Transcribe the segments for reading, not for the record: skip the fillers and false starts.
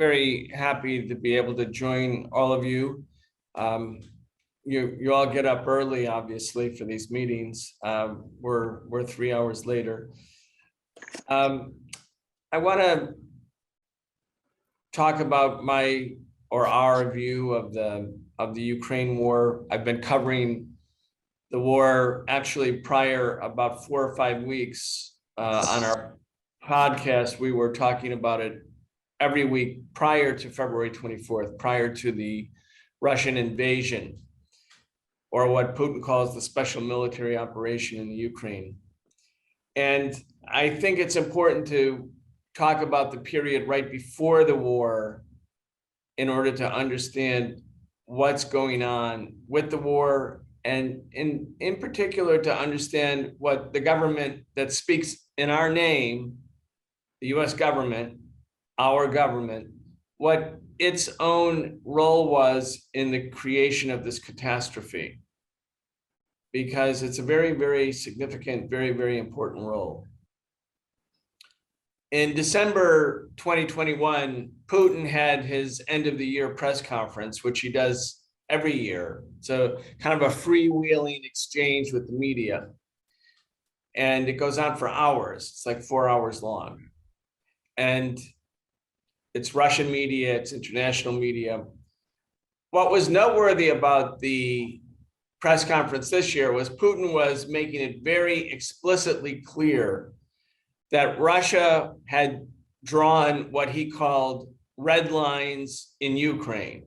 very happy to be able to join all of you. You all get up early, obviously, for these meetings. We're 3 hours later. I want to talk about our view of the Ukraine war. I've been covering the war actually prior about 4 or 5 weeks on our podcast. We were talking about it every week prior to February 24th, prior to the Russian invasion, or what Putin calls the special military operation in the Ukraine. And I think it's important to talk about the period right before the war in order to understand what's going on with the war, and in particular to understand what the government that speaks in our name, the US government, our government, what its own role was in the creation of this catastrophe. Because it's a very, very significant, very, very important role. In December 2021, Putin had his end of the year press conference, which he does every year. So kind of a freewheeling exchange with the media. And it goes on for hours. It's like 4 hours long. And it's Russian media, it's international media. What was noteworthy about the press conference this year was Putin was making it very explicitly clear that Russia had drawn what he called red lines in Ukraine.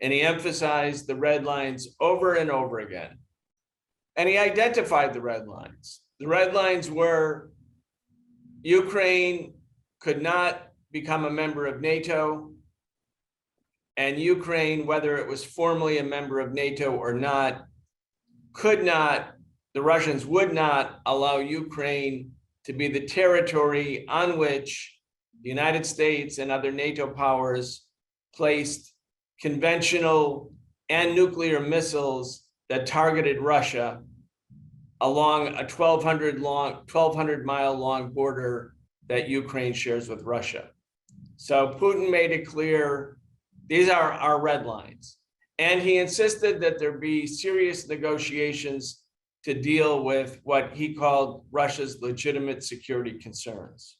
And he emphasized the red lines over and over again. And he identified the red lines. The red lines were Ukraine could not become a member of NATO, and Ukraine, whether it was formally a member of NATO or not, the Russians would not allow Ukraine to be the territory on which the United States and other NATO powers placed conventional and nuclear missiles that targeted Russia along a 1,200 mile long border that Ukraine shares with Russia. So Putin made it clear, these are our red lines. And he insisted that there be serious negotiations to deal with what he called Russia's legitimate security concerns.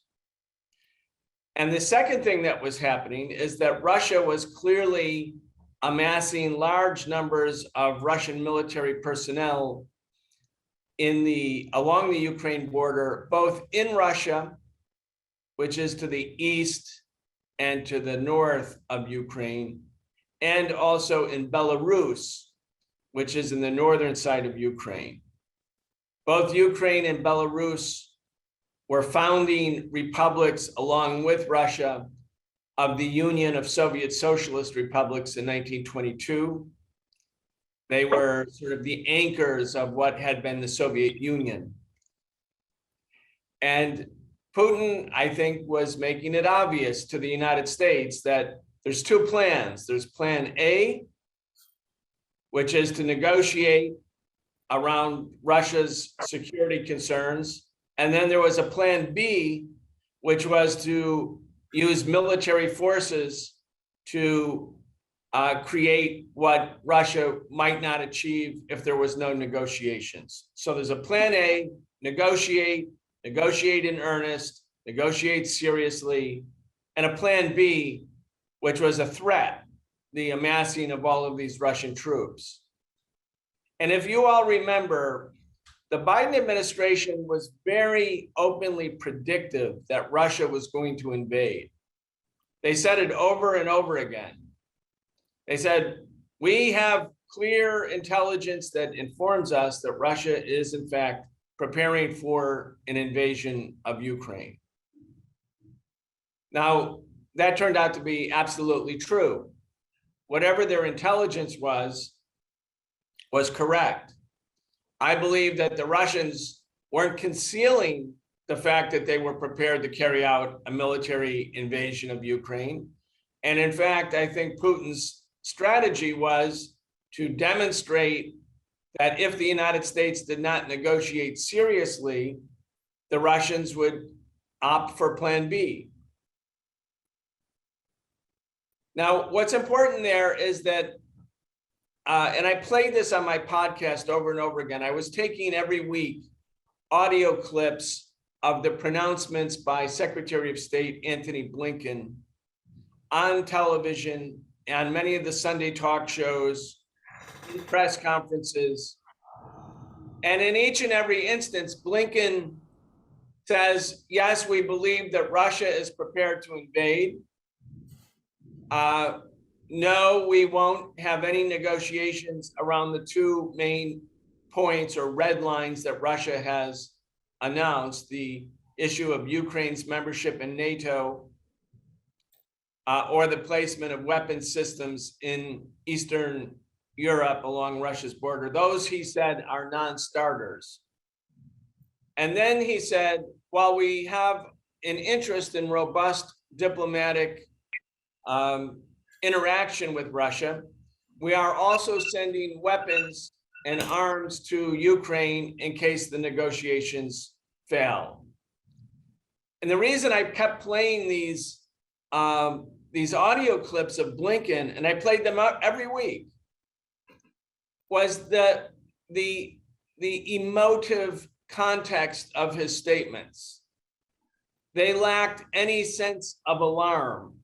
And the second thing that was happening is that Russia was clearly amassing large numbers of Russian military personnel along the Ukraine border, both in Russia, which is to the east and to the north of Ukraine, and also in Belarus, which is in the northern side of Ukraine. Both Ukraine and Belarus were founding republics along with Russia of the Union of Soviet Socialist Republics in 1922. They were sort of the anchors of what had been the Soviet Union. And Putin, I think, was making it obvious to the United States that there's two plans. There's plan A, which is to negotiate around Russia's security concerns. And then there was a plan B, which was to use military forces to create what Russia might not achieve if there was no negotiations. So there's a plan A, negotiate in earnest, negotiate seriously, and a plan B, which was a threat, the amassing of all of these Russian troops. And if you all remember, the Biden administration was very openly predictive that Russia was going to invade. They said it over and over again. They said, we have clear intelligence that informs us that Russia is in fact preparing for an invasion of Ukraine. Now, that turned out to be absolutely true. Whatever their intelligence was correct. I believe that the Russians weren't concealing the fact that they were prepared to carry out a military invasion of Ukraine. And in fact, I think Putin's strategy was to demonstrate that if the United States did not negotiate seriously, the Russians would opt for plan B. Now, what's important there is that, and I played this on my podcast over and over again. I was taking every week audio clips of the pronouncements by Secretary of State Antony Blinken on television, on many of the Sunday talk shows, in press conferences. And in each and every instance, Blinken says, yes, we believe that Russia is prepared to invade. No, we won't have any negotiations around the two main points or red lines that Russia has announced, the issue of Ukraine's membership in NATO, or the placement of weapons systems in Eastern Europe along Russia's border. Those, he said, are non-starters. And then he said, while we have an interest in robust diplomatic interaction with Russia, we are also sending weapons and arms to Ukraine in case the negotiations fail. And the reason I kept playing these audio clips of Blinken, and I played them out every week, was the emotive context of his statements. They lacked any sense of alarm.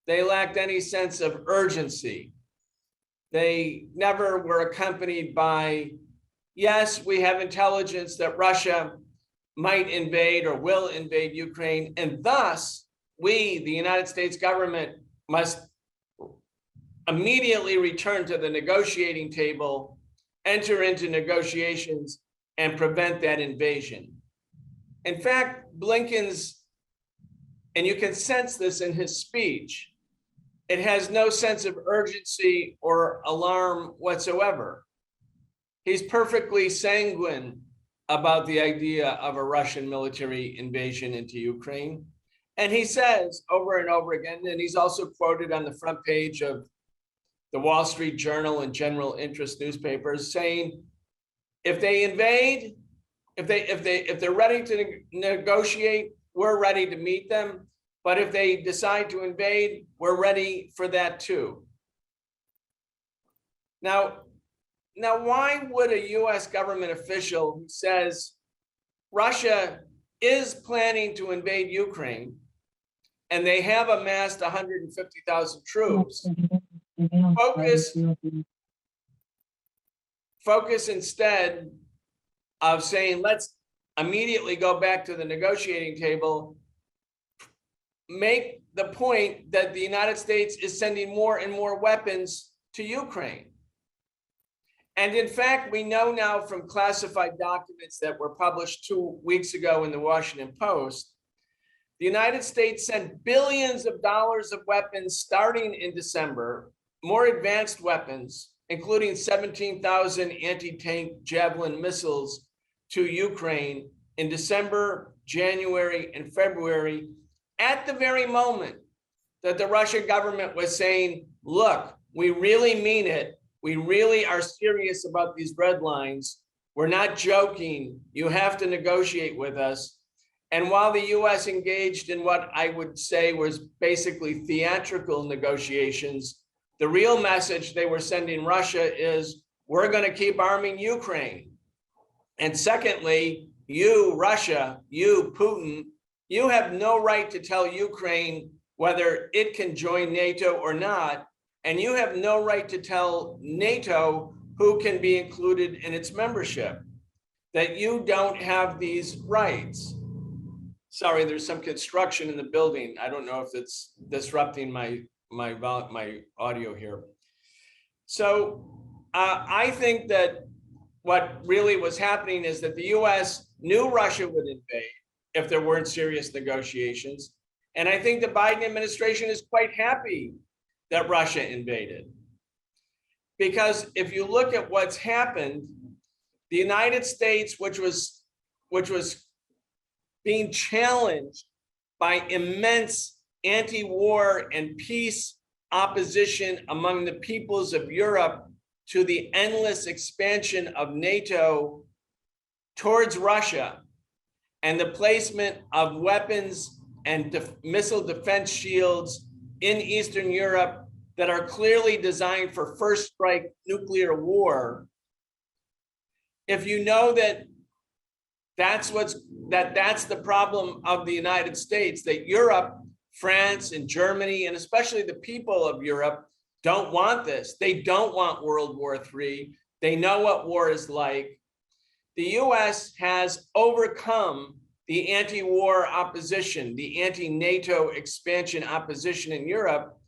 They lacked any sense of urgency. They never were accompanied by, yes, we have intelligence that Russia might invade or will invade Ukraine, and thus we, the United States government, must immediately return to the negotiating table, enter into negotiations, and prevent that invasion. In fact, Blinken's, and you can sense this in his speech, it has no sense of urgency or alarm whatsoever. He's perfectly sanguine about the idea of a Russian military invasion into Ukraine. And he says over and over again, and he's also quoted on the front page of the Wall Street Journal and general interest newspapers, saying, if they invade, if they're ready to negotiate, we're ready to meet them. But if they decide to invade, we're ready for that too. Now, why would a US government official who says Russia is planning to invade Ukraine and they have amassed 150,000 troops, focus instead of saying, let's immediately go back to the negotiating table, make the point that the United States is sending more and more weapons to Ukraine? And in fact, we know now from classified documents that were published 2 weeks ago in the Washington Post, the United States sent billions of dollars of weapons starting in December, more advanced weapons, including 17,000 anti-tank Javelin missiles to Ukraine in December, January, and February, at the very moment that the Russian government was saying, look, we really mean it. We really are serious about these red lines. We're not joking. You have to negotiate with us. And while the US engaged in what I would say was basically theatrical negotiations, the real message they were sending Russia is, we're going to keep arming Ukraine. And secondly, you, Russia, you, Putin, you have no right to tell Ukraine whether it can join NATO or not. And you have no right to tell NATO who can be included in its membership, that you don't have these rights. Sorry, there's some construction in the building. I don't know if it's disrupting my audio here. So I think that what really was happening is that the US knew Russia would invade if there weren't serious negotiations. And I think the Biden administration is quite happy that Russia invaded. Because if you look at what's happened, the United States, which was being challenged by immense anti-war and peace opposition among the peoples of Europe to the endless expansion of NATO towards Russia and the placement of weapons and missile defense shields in Eastern Europe that are clearly designed for first strike nuclear war, if you know that that's the problem of the United States, that Europe, France and Germany, and especially the people of Europe don't want this. They don't want World War III. They know what war is like. The US has overcome the anti-war opposition, the anti-NATO expansion opposition in Europe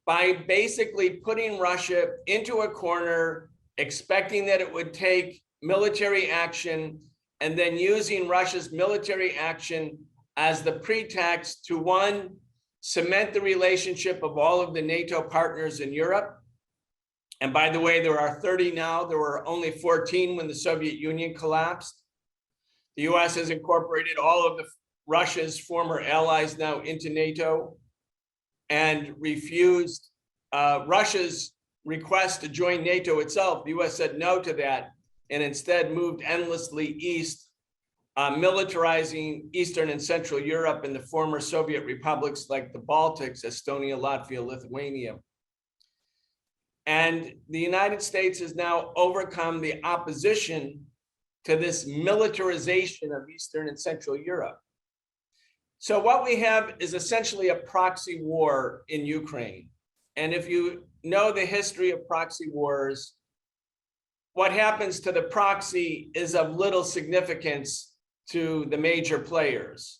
by basically putting Russia into a corner, expecting that it would take military action, and then using Russia's military action as the pretext to, one, cement the relationship of all of the NATO partners in Europe. And by the way, there are 30 now. There were only 14 when the Soviet Union collapsed. The US has incorporated all of Russia's former allies now into NATO and refused Russia's request to join NATO itself. The US said no to that and instead moved endlessly east, militarizing Eastern and Central Europe and the former Soviet republics like the Baltics, Estonia, Latvia, Lithuania. And the United States has now overcome the opposition to this militarization of Eastern and Central Europe. So what we have is essentially a proxy war in Ukraine. And if you know the history of proxy wars, what happens to the proxy is of little significance to the major players.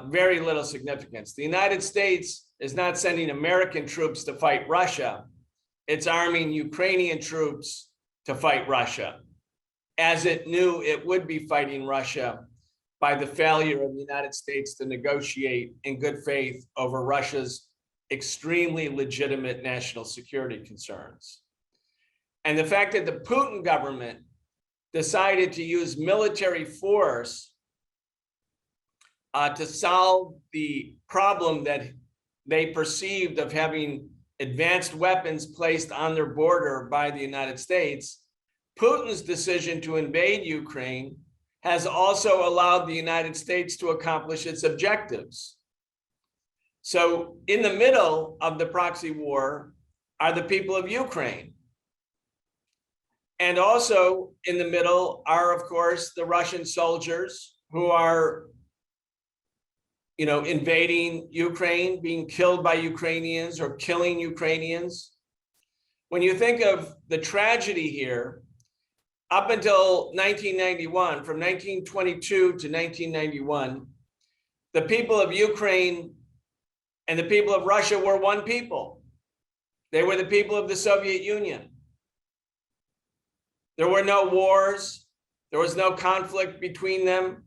Very little significance. The United States is not sending American troops to fight Russia. It's arming Ukrainian troops to fight Russia, as it knew it would be fighting Russia by the failure of the United States to negotiate in good faith over Russia's extremely legitimate national security concerns. And the fact that the Putin government decided to use military force to solve the problem that they perceived of having advanced weapons placed on their border by the United States, Putin's decision to invade Ukraine has also allowed the United States to accomplish its objectives. So in the middle of the proxy war are the people of Ukraine. And also in the middle are, of course, the Russian soldiers who are, invading Ukraine, being killed by Ukrainians or killing Ukrainians. When you think of the tragedy here, up until 1991, from 1922 to 1991, the people of Ukraine and the people of Russia were one people. They were the people of the Soviet Union. There were no wars. There was no conflict between them.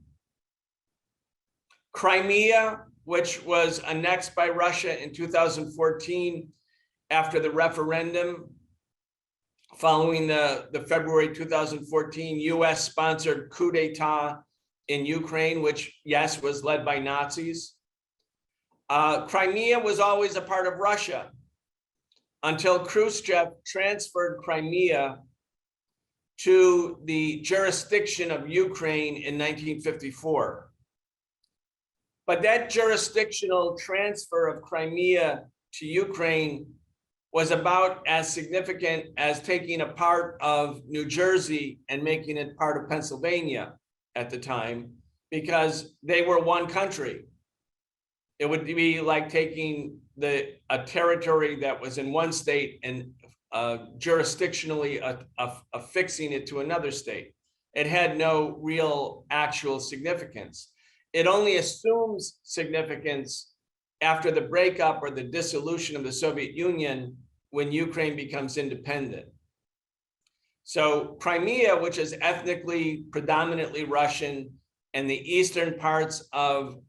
Crimea, which was annexed by Russia in 2014 after the referendum following the February 2014 US-sponsored coup d'etat in Ukraine, which, yes, was led by Nazis. Crimea was always a part of Russia until Khrushchev transferred Crimea to the jurisdiction of Ukraine in 1954. But that jurisdictional transfer of Crimea to Ukraine was about as significant as taking a part of New Jersey and making it part of Pennsylvania at the time, because they were one country. It would be like taking a territory that was in one state and jurisdictionally affixing it to another state. It had no real actual significance. It only assumes significance after the breakup or the dissolution of the Soviet Union when Ukraine becomes independent. So Crimea, which is ethnically predominantly Russian, and the eastern parts of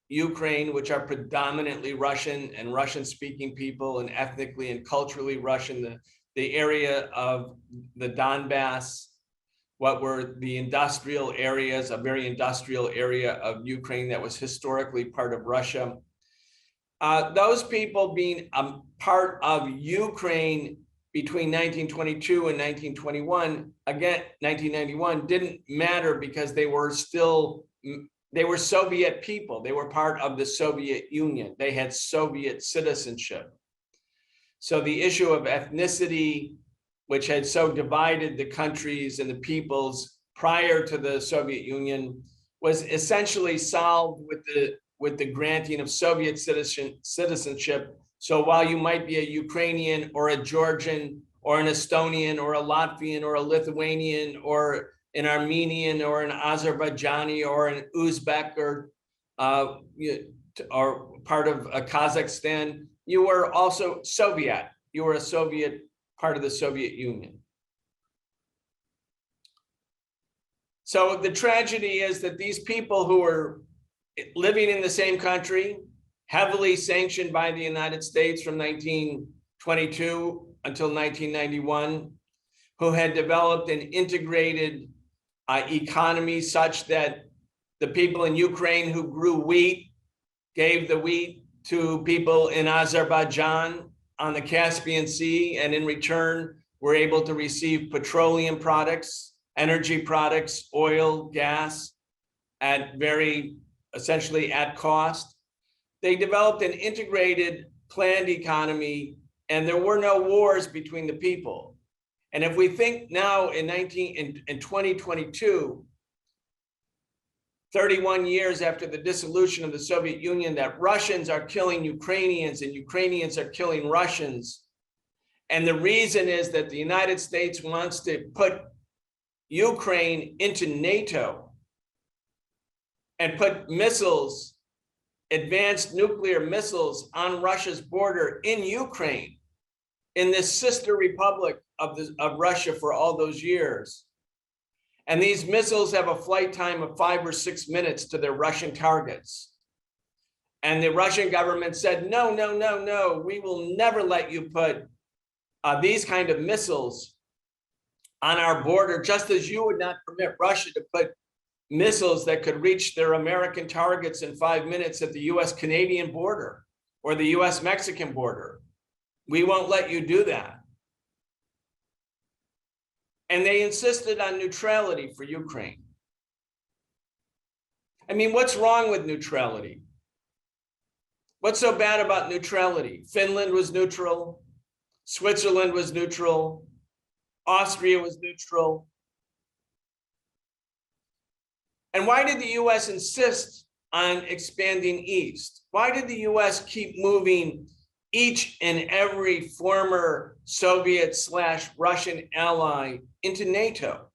Ukraine, which are predominantly Russian and Russian-speaking people and ethnically and culturally Russian, the area of the Donbass, what were the industrial areas, a very industrial area of Ukraine that was historically part of Russia. Those people being a part of Ukraine between 1922 and 1921, again, 1991, didn't matter because they they were Soviet people. They were part of the Soviet Union. They had Soviet citizenship. So the issue of ethnicity, which had so divided the countries and the peoples prior to the Soviet Union, was essentially solved with the granting of Soviet citizenship. So while you might be a Ukrainian or a Georgian or an Estonian or a Latvian or a Lithuanian or an Armenian or an Azerbaijani or an Uzbek or part of Kazakhstan, you were also Soviet. You were a Soviet, part of the Soviet Union. So the tragedy is that these people who were living in the same country, heavily sanctioned by the United States from 1922 until 1991, who had developed an integrated economy such that the people in Ukraine who grew wheat gave the wheat to people in Azerbaijan on the Caspian Sea, and in return were able to receive petroleum products, energy products, oil, gas, at essentially at cost. They developed an integrated planned economy, and there were no wars between the people. And if we think now in 2022, 31 years after the dissolution of the Soviet Union, that Russians are killing Ukrainians and Ukrainians are killing Russians. And the reason is that the United States wants to put Ukraine into NATO and put missiles, advanced nuclear missiles on Russia's border in Ukraine, in this sister republic of Russia for all those years. And these missiles have a flight time of 5 or 6 minutes to their Russian targets. And the Russian government said, no, no, no, no, we will never let you put these kind of missiles on our border, just as you would not permit Russia to put missiles that could reach their American targets in 5 minutes at the US-Canadian border or the US-Mexican border. We won't let you do that. And they insisted on neutrality for Ukraine. I mean, what's wrong with neutrality? What's so bad about neutrality? Finland was neutral. Switzerland was neutral. Austria was neutral. And why did the US insist on expanding east? Why did the US keep moving each and every former Soviet/Russian ally into NATO?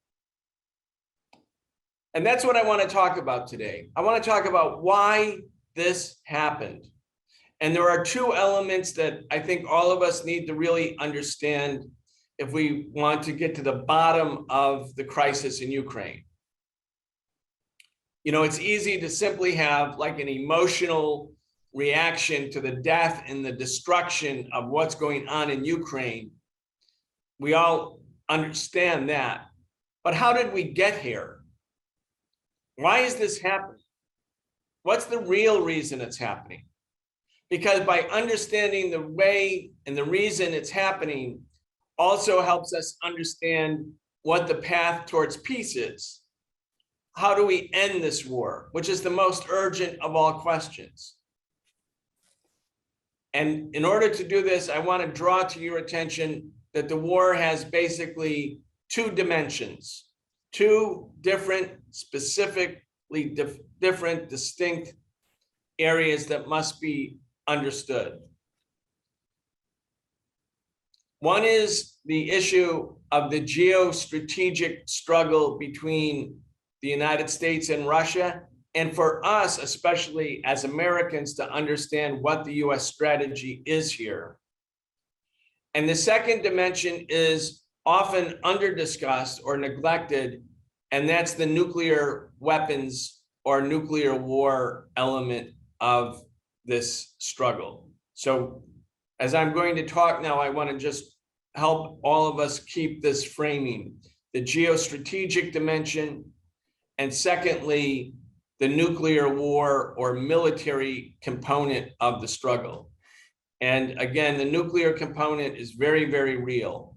And that's what I want to talk about today. I want to talk about why this happened. And there are two elements that I think all of us need to really understand if we want to get to the bottom of the crisis in Ukraine. You know, it's easy to simply have like an emotional reaction to the death and the destruction of what's going on in Ukraine. We all understand that. But how did we get here? Why is this happening? What's the real reason it's happening? Because by understanding the way and the reason it's happening also helps us understand what the path towards peace is. How do we end this war, which is the most urgent of all questions? And in order to do this, I want to draw to your attention that the war has basically two dimensions, two different, specifically different, distinct areas that must be understood. One is the issue of the geostrategic struggle between the United States and Russia, and for us, especially as Americans, to understand what the US strategy is here. And the second dimension is often under-discussed or neglected, and that's the nuclear weapons or nuclear war element of this struggle. So as I'm going to talk now, I want to just help all of us keep this framing, the geostrategic dimension, and secondly, the nuclear war or military component of the struggle. And again, the nuclear component is very, very real.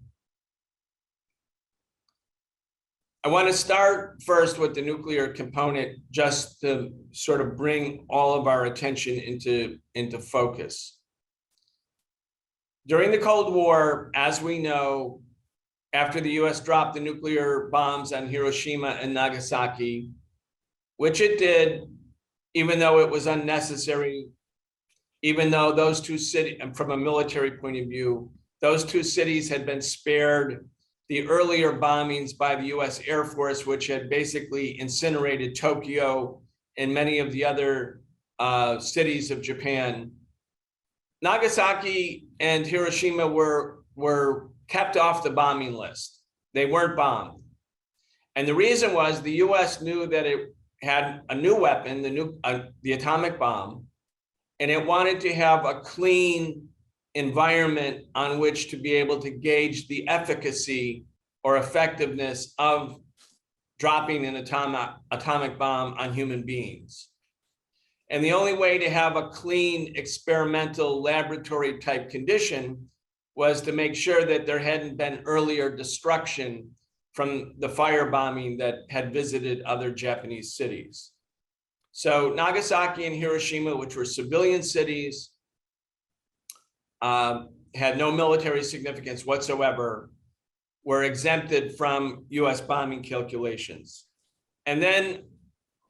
I want to start first with the nuclear component, just to sort of bring all of our attention into focus. During the Cold War, as we know, after the US dropped the nuclear bombs on Hiroshima and Nagasaki, which it did, even though it was unnecessary, even though those two cities, and from a military point of view, those two cities had been spared the earlier bombings by the US Air Force, which had basically incinerated Tokyo and many of the other cities of Japan. Nagasaki and Hiroshima were kept off the bombing list. They weren't bombed. And the reason was the US knew that it had a new weapon, the atomic bomb, and it wanted to have a clean environment on which to be able to gauge the efficacy or effectiveness of dropping an atomic bomb on human beings. And the only way to have a clean experimental laboratory type condition was to make sure that there hadn't been earlier destruction from the firebombing that had visited other Japanese cities. So Nagasaki and Hiroshima, which were civilian cities, had no military significance whatsoever, were exempted from US bombing calculations. And then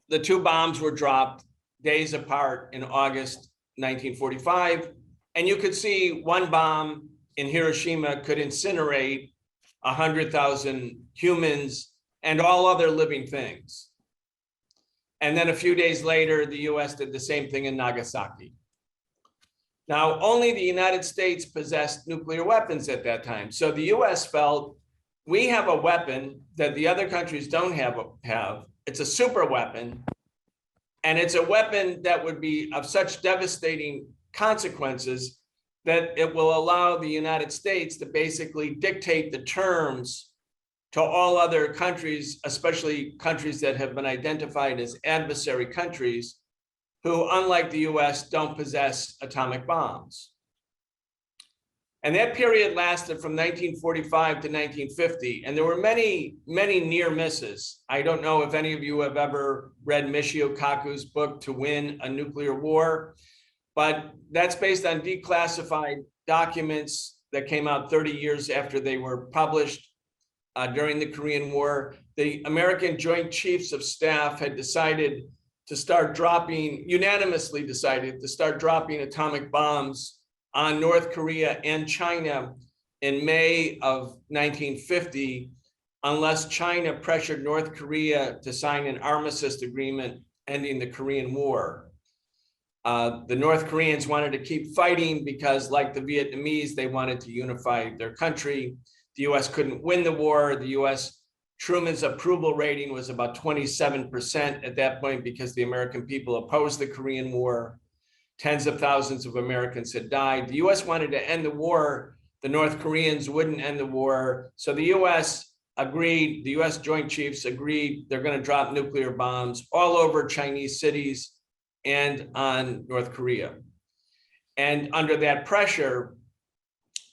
the two bombs were dropped days apart in August 1945. And you could see one bomb in Hiroshima could incinerate 100,000 humans and all other living things. And then a few days later, the US did the same thing in Nagasaki. Now, only the United States possessed nuclear weapons at that time. So the US felt, we have a weapon that the other countries don't have. It's a super weapon. And it's a weapon that would be of such devastating consequences that it will allow the United States to basically dictate the terms to all other countries, especially countries that have been identified as adversary countries, who, unlike the US, don't possess atomic bombs. And that period lasted from 1945 to 1950. And there were many, many near misses. I don't know if any of you have ever read Michio Kaku's book, To Win a Nuclear War, but that's based on declassified documents that came out 30 years after they were published during the Korean War. The American Joint Chiefs of Staff had decided to start dropping, unanimously decided to start dropping atomic bombs on North Korea and China in May of 1950, unless China pressured North Korea to sign an armistice agreement ending the Korean War. The North Koreans wanted to keep fighting because, like the Vietnamese, they wanted to unify their country. The US couldn't win the war. The US, Truman's approval rating was about 27% at that point because the American people opposed the Korean War. Tens of thousands of Americans had died. The US wanted to end the war. The North Koreans wouldn't end the war. So the US agreed, the US Joint Chiefs agreed they're going to drop nuclear bombs all over Chinese cities and on North Korea. And under that pressure,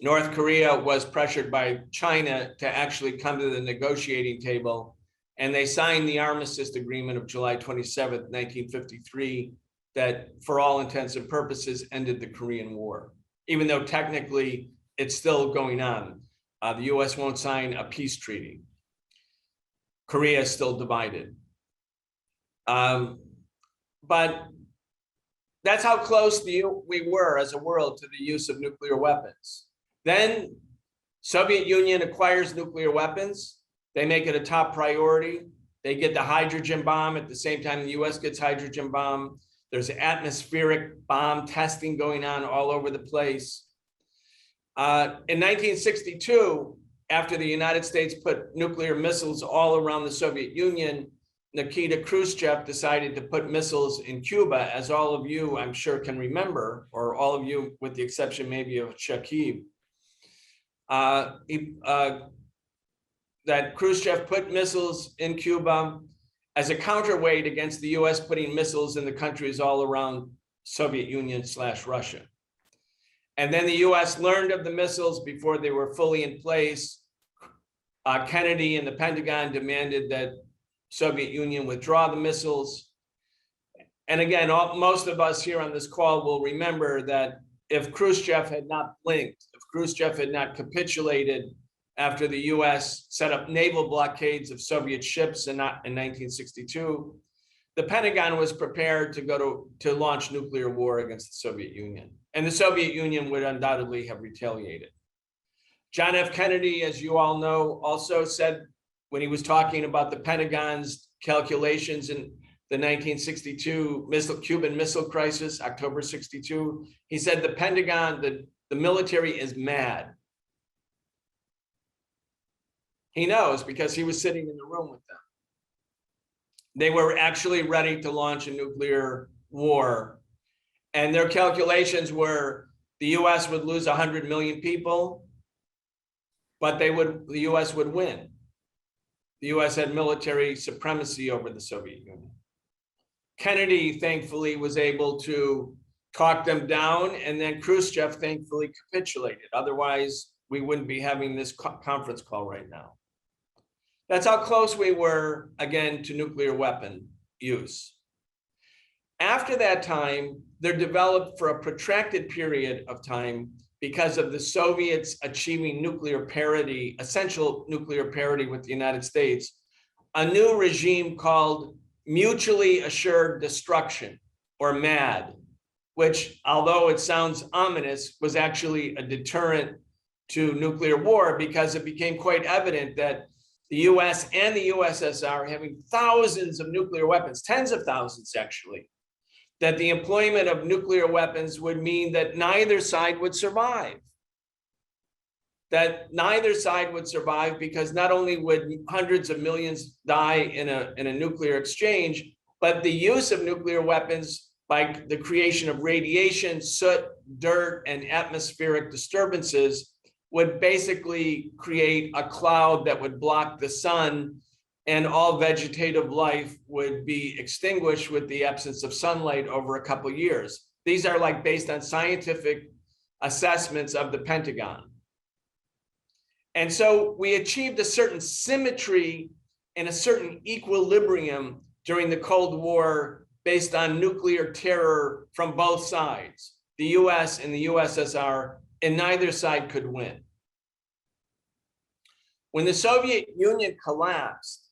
North Korea was pressured by China to actually come to the negotiating table. And they signed the armistice agreement of July 27th, 1953, that for all intents and purposes ended the Korean War, even though technically it's still going on. The US won't sign a peace treaty. Korea is still divided. But that's how close we were as a world to the use of nuclear weapons. Then Soviet Union acquires nuclear weapons. They make it a top priority. They get the hydrogen bomb at the same time the US gets hydrogen bomb. There's atmospheric bomb testing going on all over the place. In 1962, after the United States put nuclear missiles all around the Soviet Union, Nikita Khrushchev decided to put missiles in Cuba, as all of you, I'm sure, can remember, or all of you, with the exception maybe of Shakib. That Khrushchev put missiles in Cuba as a counterweight against the US putting missiles in the countries all around Soviet Union / Russia. And then the US learned of the missiles before they were fully in place. Kennedy and the Pentagon demanded that Soviet Union withdraw the missiles. And again, most of us here on this call will remember that if Khrushchev had not blinked, if Khrushchev had not capitulated after the US set up naval blockades of Soviet ships in 1962, the Pentagon was prepared to launch nuclear war against the Soviet Union. And the Soviet Union would undoubtedly have retaliated. John F. Kennedy, as you all know, also said when he was talking about the Pentagon's calculations in the 1962 Cuban Missile Crisis, October 62, he said the Pentagon, the military is mad. He knows because he was sitting in the room with them. They were actually ready to launch a nuclear war. And their calculations were the US would lose 100 million people, but the US would win. The US had military supremacy over the Soviet Union. Kennedy, thankfully, was able to talk them down, and then Khrushchev, thankfully, capitulated. Otherwise, we wouldn't be having this conference call right now. That's how close we were, again, to nuclear weapon use. After that time, there developed for a protracted period of time, because of the Soviets achieving nuclear parity, essential nuclear parity with the United States, a new regime called mutually assured destruction, or MAD, which, although it sounds ominous, was actually a deterrent to nuclear war, because it became quite evident that the US and the USSR having thousands of nuclear weapons, tens of thousands actually, that the employment of nuclear weapons would mean that neither side would survive. That neither side would survive, because not only would hundreds of millions die in a nuclear exchange, but the use of nuclear weapons by the creation of radiation, soot, dirt, and atmospheric disturbances would basically create a cloud that would block the sun, and all vegetative life would be extinguished with the absence of sunlight over a couple of years. These are like based on scientific assessments of the Pentagon. And so we achieved a certain symmetry and a certain equilibrium during the Cold War based on nuclear terror from both sides, the US and the USSR, and neither side could win. When the Soviet Union collapsed,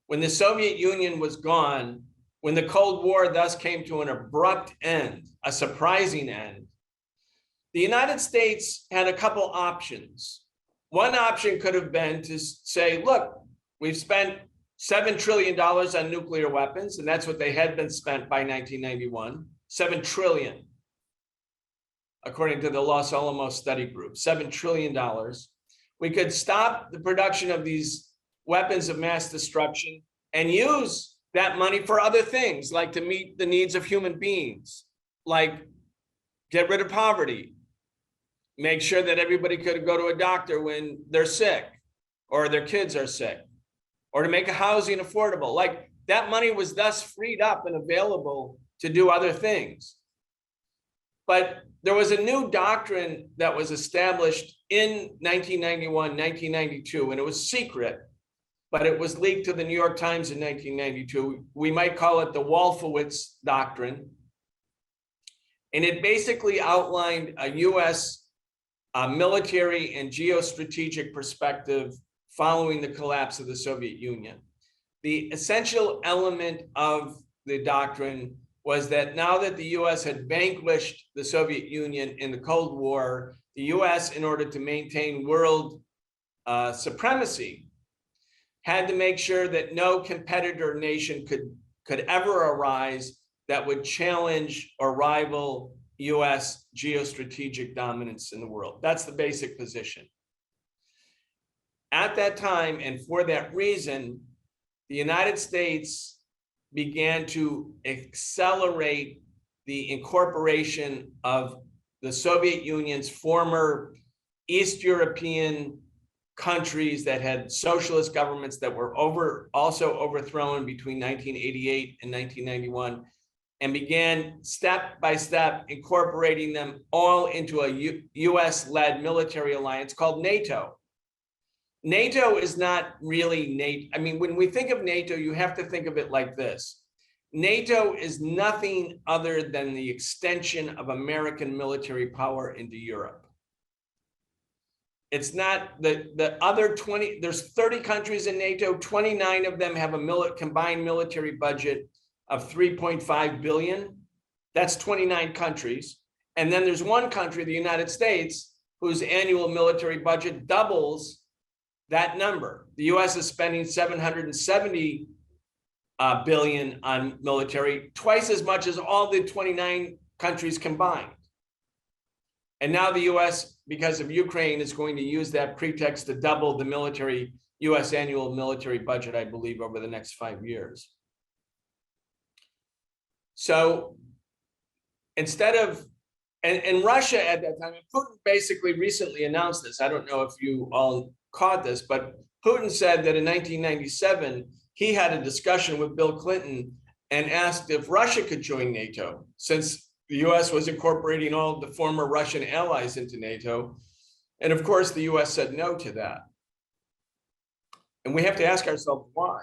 when the Soviet Union was gone, when the Cold War thus came to an abrupt end, a surprising end, the United States had a couple options. One option could have been to say, look, we've spent $7 trillion on nuclear weapons, and that's what they had been spent by 1991, $7 trillion, according to the Los Alamos Study Group, $7 trillion. We could stop the production of these weapons of mass destruction and use that money for other things, like to meet the needs of human beings, like get rid of poverty, make sure that everybody could go to a doctor when they're sick or their kids are sick, or to make housing affordable. Like that money was thus freed up and available to do other things. But there was a new doctrine that was established in 1991, 1992, and it was secret, but it was leaked to the New York Times in 1992. We might call it the Wolfowitz Doctrine. And it basically outlined a US military and geostrategic perspective following the collapse of the Soviet Union. The essential element of the doctrine was that now that the US had vanquished the Soviet Union in the Cold War, the US, in order to maintain world supremacy, had to make sure that no competitor nation could ever arise that would challenge or rival US geostrategic dominance in the world. That's the basic position. At that time, and for that reason, the United States began to accelerate the incorporation of the Soviet Union's former East European countries that had socialist governments that were also overthrown between 1988 and 1991, and began step by step incorporating them all into a US-led military alliance called NATO. NATO is not really NATO. I mean, when we think of NATO, you have to think of it like this. NATO is nothing other than the extension of American military power into Europe. It's not the other 20, there's 30 countries in NATO, 29 of them have a combined military budget of 3.5 billion. That's 29 countries. And then there's one country, the United States, whose annual military budget doubles that number. The US is spending 770 billion on military, twice as much as all the 29 countries combined. And now the US, because of Ukraine, is going to use that pretext to double the US annual military budget, I believe, over the next 5 years. So instead of, and Russia at that time, and Putin basically recently announced this, I don't know if you all caught this, but Putin said that in 1997, he had a discussion with Bill Clinton and asked if Russia could join NATO, since the US was incorporating all of the former Russian allies into NATO. And of course, the US said no to that. And we have to ask ourselves why.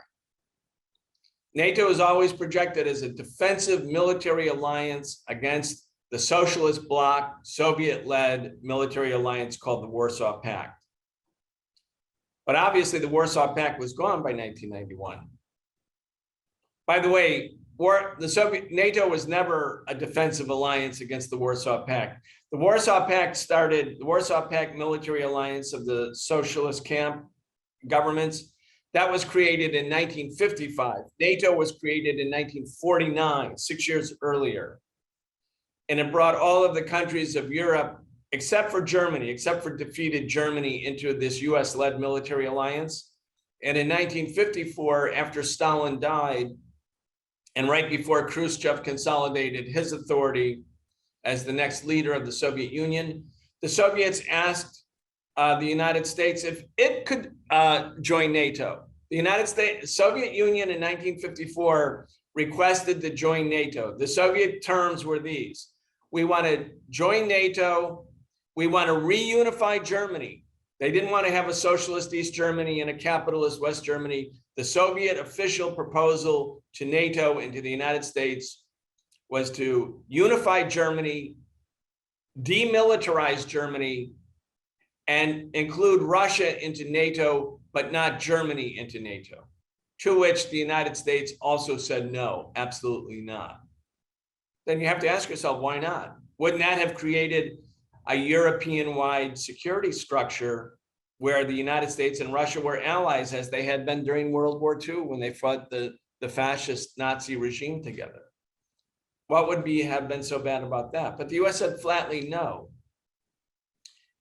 NATO is always projected as a defensive military alliance against the socialist bloc, Soviet-led military alliance called the Warsaw Pact. But obviously the Warsaw Pact was gone by 1991. By the way, NATO was never a defensive alliance against the Warsaw Pact. The Warsaw Pact military alliance of the socialist camp governments, that was created in 1955. NATO was created in 1949, 6 years earlier. And it brought all of the countries of Europe, except for Germany, except for defeated Germany, into this US-led military alliance. And in 1954, after Stalin died, and right before Khrushchev consolidated his authority as the next leader of the Soviet Union, the Soviets asked the United States if it could join NATO. The Soviet Union in 1954 requested to join NATO. The Soviet terms were these: we want to join NATO, we want to reunify Germany. They didn't want to have a socialist East Germany and a capitalist West Germany. The Soviet official proposal to NATO and to the United States was to unify Germany, demilitarize Germany, and include Russia into NATO, but not Germany into NATO. To which the United States also said no, absolutely not. Then you have to ask yourself, why not? Wouldn't that have created a European-wide security structure where the United States and Russia were allies, as they had been during World War II when they fought the fascist Nazi regime together? What would have been so bad about that? But the US said flatly no.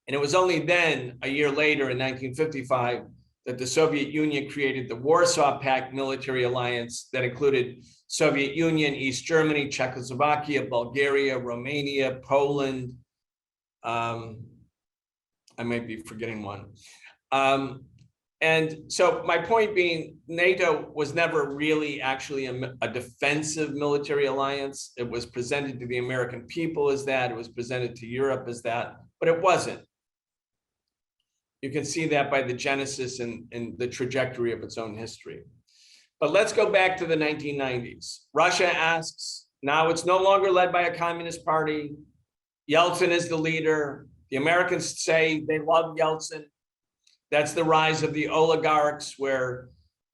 And it was only then, a year later in 1955, that the Soviet Union created the Warsaw Pact military alliance that included Soviet Union, East Germany, Czechoslovakia, Bulgaria, Romania, Poland. I might be forgetting one. And so my point being, NATO was never really actually a defensive military alliance. It was presented to the American people as that. It was presented to Europe as that, but it wasn't. You can see that by the genesis and the trajectory of its own history. But let's go back to the 1990s. Russia asks, now it's no longer led by a communist party. Yeltsin is the leader. The Americans say they love Yeltsin. That's the rise of the oligarchs, where,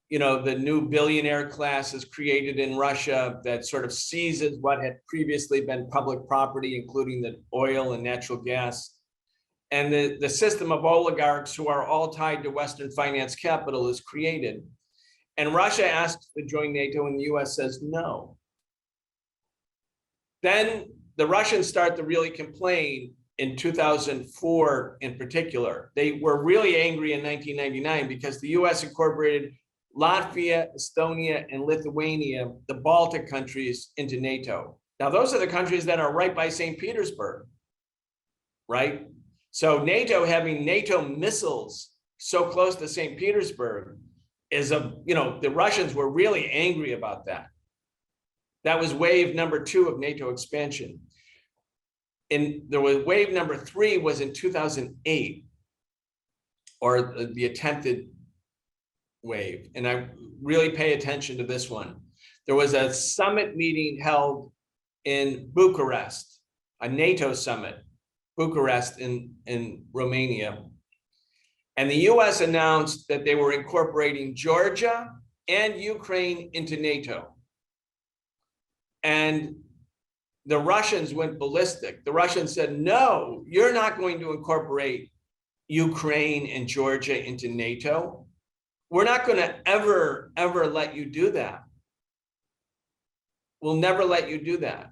you know, the new billionaire class is created in Russia that sort of seizes what had previously been public property, including the oil and natural gas. And the system of oligarchs who are all tied to Western finance capital is created. And Russia asks to join NATO and the US says no. Then the Russians start to really complain in 2004 in particular. They were really angry in 1999 because the US incorporated Latvia, Estonia, and Lithuania, the Baltic countries, into NATO. Now, those are the countries that are right by St. Petersburg, right? So NATO, having NATO missiles so close to St. Petersburg, is the Russians were really angry about that. That was wave number 2 of NATO expansion. And there was wave number 3 was in 2008, or the attempted wave. And I really pay attention to this one. There was a summit meeting held in Bucharest, a NATO summit, Bucharest in Romania. And the US announced that they were incorporating Georgia and Ukraine into NATO. And the Russians went ballistic. The Russians said, no, you're not going to incorporate Ukraine and Georgia into NATO. We're not going to ever let you do that. We'll never let you do that.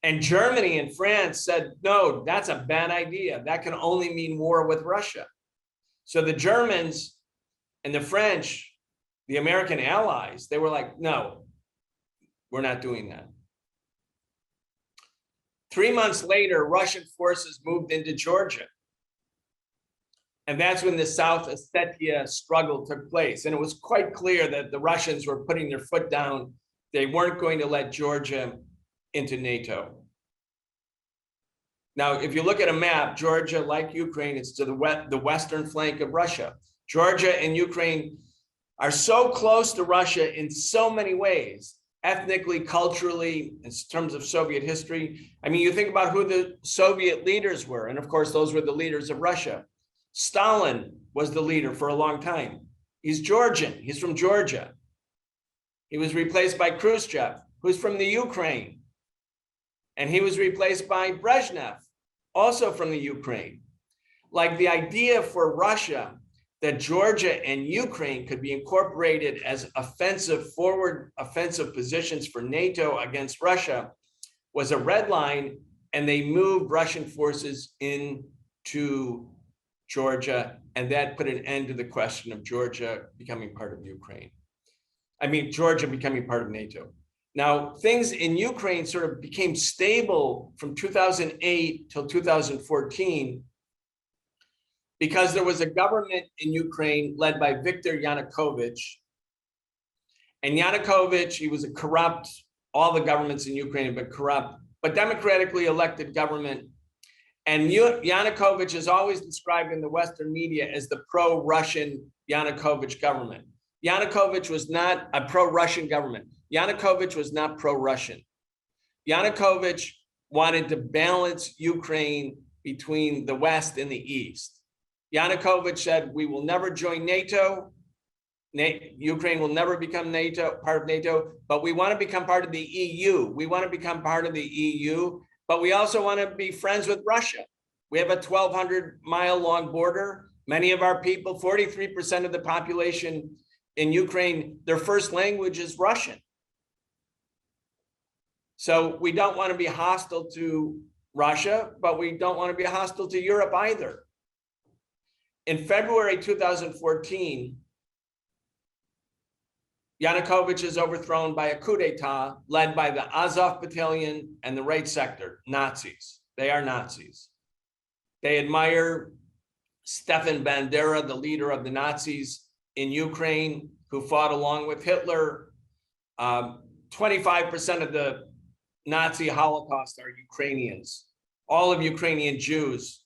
And Germany and France said, no, that's a bad idea. That can only mean war with Russia. So the Germans and the French, the American allies, they were like, no, we're not doing that. 3 months later, Russian forces moved into Georgia. And that's when the South Ossetia struggle took place. And it was quite clear that the Russians were putting their foot down. They weren't going to let Georgia into NATO. Now, if you look at a map, Georgia, like Ukraine, it's to the western flank of Russia. Georgia and Ukraine are so close to Russia in so many ways, ethnically, culturally, in terms of Soviet history. I mean, you think about who the Soviet leaders were, and of course, those were the leaders of Russia. Stalin was the leader for a long time. He's Georgian, he's from Georgia. He was replaced by Khrushchev, who's from the Ukraine. And he was replaced by Brezhnev, also from the Ukraine. Like the idea for Russia that Georgia and Ukraine could be incorporated as forward offensive positions for NATO against Russia was a red line, and they moved Russian forces into Georgia, and that put an end to the question of Georgia becoming part of Ukraine. I mean, Georgia becoming part of NATO. Now, things in Ukraine sort of became stable from 2008 till 2014 because there was a government in Ukraine led by Viktor Yanukovych. And Yanukovych, he was a corrupt, all the governments in Ukraine have been corrupt, but democratically elected government. And Yanukovych is always described in the Western media as the pro-Russian Yanukovych government. Yanukovych was not a pro-Russian government. Yanukovych was not pro-Russian. Yanukovych wanted to balance Ukraine between the West and the East. Yanukovych said, we will never join NATO. Ukraine will never become part of NATO, but we want to become part of the EU. We want to become part of the EU, but we also want to be friends with Russia. We have a 1,200-mile long border. Many of our people, 43% of the population in Ukraine, their first language is Russian. So we don't want to be hostile to Russia, but we don't want to be hostile to Europe either. In February 2014, Yanukovych is overthrown by a coup d'etat led by the Azov Battalion and the Right Sector, Nazis. They are Nazis. They admire Stefan Bandera, the leader of the Nazis in Ukraine, who fought along with Hitler. 25% of the Nazi Holocaust are Ukrainians. All of Ukrainian Jews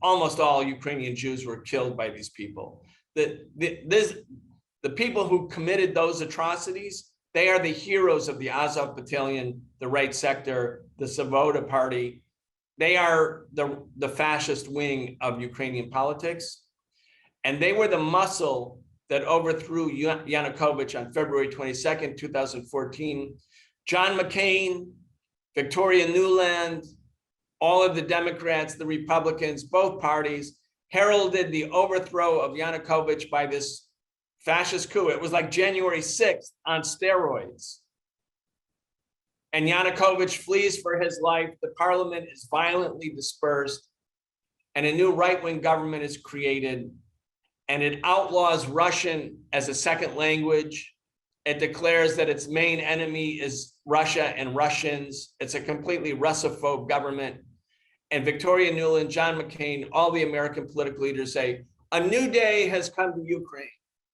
almost all Ukrainian Jews were killed by these people. The people who committed those atrocities, they are the heroes of the Azov Battalion, the Right Sector, the Svoboda Party. They are the fascist wing of Ukrainian politics. And they were the muscle that overthrew Yanukovych on February 22nd, 2014. John McCain, Victoria Nuland, all of the Democrats, the Republicans, both parties heralded the overthrow of Yanukovych by this fascist coup. It was like January 6th on steroids. And Yanukovych flees for his life. The parliament is violently dispersed, and a new right-wing government is created, and it outlaws Russian as a second language. It declares that its main enemy is Russia and Russians. It's a completely Russophobe government. And Victoria Nuland, John McCain, all the American political leaders say, a new day has come to Ukraine.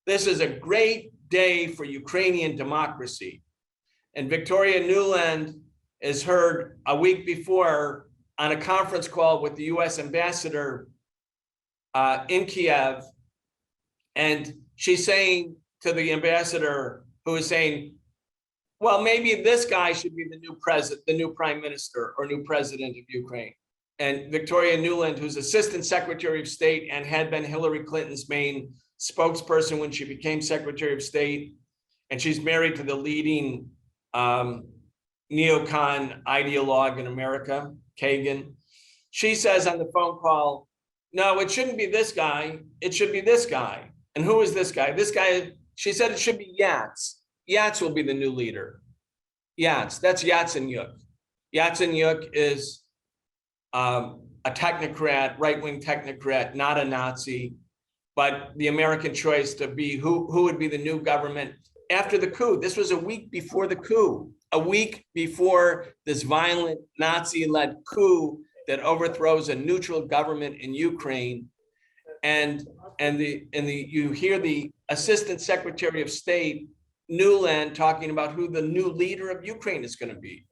This is a great day for Ukrainian democracy. And Victoria Nuland is heard a week before on a conference call with the US ambassador in Kiev. And she's saying to the ambassador, who is saying, well, maybe this guy should be the new president, the new prime minister or new president of Ukraine. And Victoria Nuland, who's Assistant Secretary of State and had been Hillary Clinton's main spokesperson when she became Secretary of State, and she's married to the leading neocon ideologue in America, Kagan. She says on the phone call, no, it shouldn't be this guy, it should be this guy. And who is this guy? This guy, she said it should be Yats. Yats will be the new leader. Yats, that's Yatsenyuk. Yatsenyuk is a technocrat, right-wing technocrat, not a Nazi, but the American choice to be who would be the new government after the coup. This was a week before the coup, a week before this violent Nazi-led coup that overthrows a neutral government in Ukraine. And you hear the Assistant Secretary of State, Nuland, talking about who the new leader of Ukraine is going to be.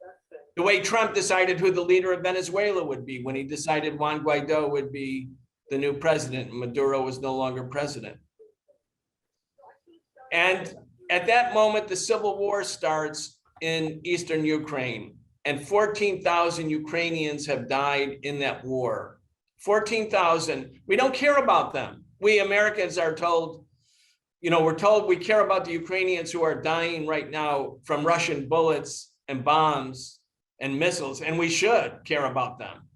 The way Trump decided who the leader of Venezuela would be when he decided Juan Guaido would be the new president and Maduro was no longer president. And at that moment, the civil war starts in eastern Ukraine, and 14,000 Ukrainians have died in that war. 14,000. We don't care about them. We Americans are told, we're told we care about the Ukrainians who are dying right now from Russian bullets and bombs and missiles, and we should care about them.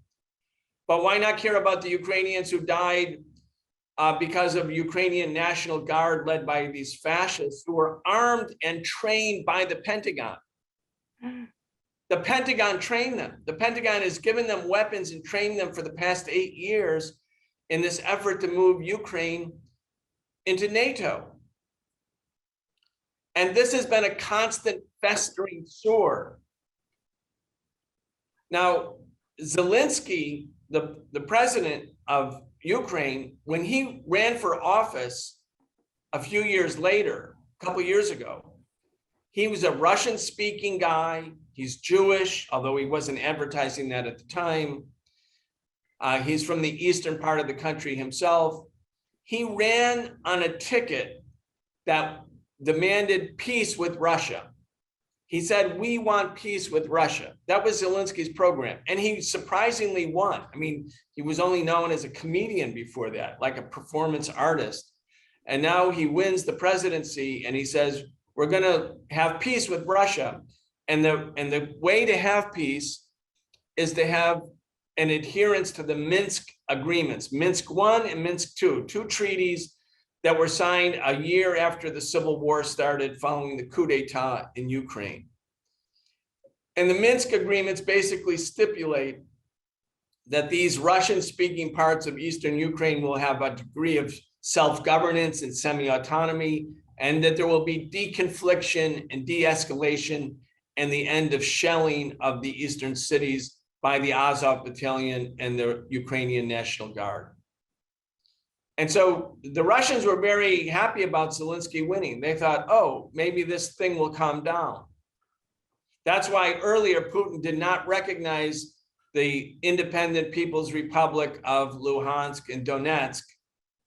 But why not care about the Ukrainians who died because of Ukrainian National Guard led by these fascists who were armed and trained by the Pentagon? The Pentagon trained them. The Pentagon has given them weapons and trained them for the past 8 years in this effort to move Ukraine into NATO. And this has been a constant festering sore. Now, Zelensky, the president of Ukraine, when he ran for office a few years later, a couple years ago, he was a Russian-speaking guy. He's Jewish, although he wasn't advertising that at the time. He's from the eastern part of the country himself. He ran on a ticket that demanded peace with Russia. He said, we want peace with Russia. That was Zelensky's program. And he surprisingly won. I mean, he was only known as a comedian before that, like a performance artist. And now he wins the presidency and he says, we're going to have peace with Russia. And the way to have peace is to have an adherence to the Minsk agreements, Minsk I and Minsk II, two treaties that were signed a year after the civil war started following the coup d'etat in Ukraine. And the Minsk agreements basically stipulate that these Russian-speaking parts of Eastern Ukraine will have a degree of self-governance and semi-autonomy, and that there will be deconfliction and de-escalation and the end of shelling of the eastern cities by the Azov Battalion and the Ukrainian National Guard. And so the Russians were very happy about Zelensky winning. They thought, oh, maybe this thing will calm down. That's why earlier Putin did not recognize the independent People's Republic of Luhansk and Donetsk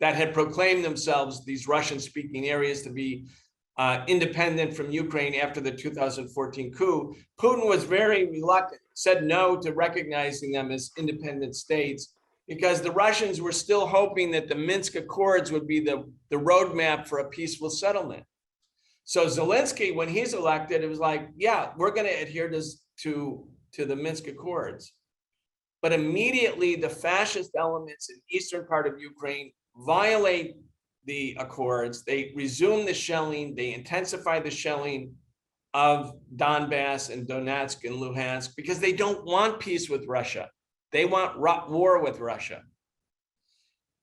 that had proclaimed themselves, these Russian-speaking areas, to be independent from Ukraine after the 2014 coup. Putin was very reluctant, said no to recognizing them as independent states, because the Russians were still hoping that the Minsk Accords would be the roadmap for a peaceful settlement. So Zelensky, when he's elected, it was like, yeah, we're going to adhere to the Minsk Accords. But immediately the fascist elements in the eastern part of Ukraine violate the accords. They resume the shelling. They intensify the shelling of Donbass and Donetsk and Luhansk because they don't want peace with Russia. They want war with Russia.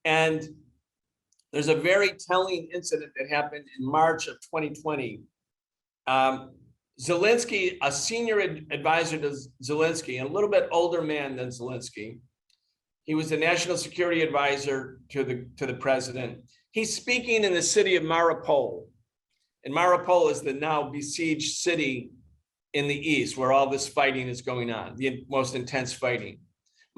And there's a very telling incident that happened in March of 2020. Zelensky, a senior advisor to Zelensky, a little bit older man than Zelensky, he was the national security advisor to the president. He's speaking in the city of Mariupol. And Mariupol is the now besieged city in the east where all this fighting is going on, the most intense fighting.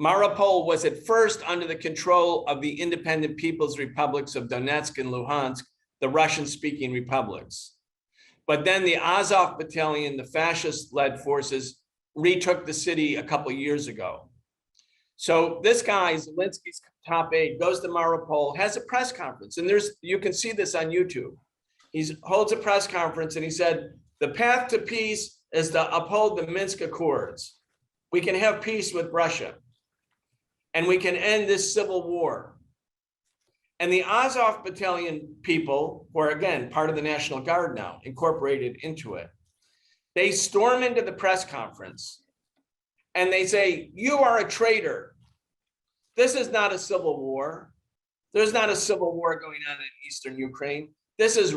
Mariupol was at first under the control of the independent people's republics of Donetsk and Luhansk, the Russian-speaking republics. But then the Azov battalion, the fascist-led forces, retook the city a couple of years ago. So this guy, Zelensky's top aide, goes to Mariupol, has a press conference, and you can see this on YouTube. He holds a press conference and he said, the path to peace is to uphold the Minsk Accords. We can have peace with Russia and we can end this civil war. And the Azov battalion people, who are again part of the National Guard now, incorporated into it, they storm into the press conference and they say, you are a traitor. This is not a civil war. There's not a civil war going on in Eastern Ukraine. This is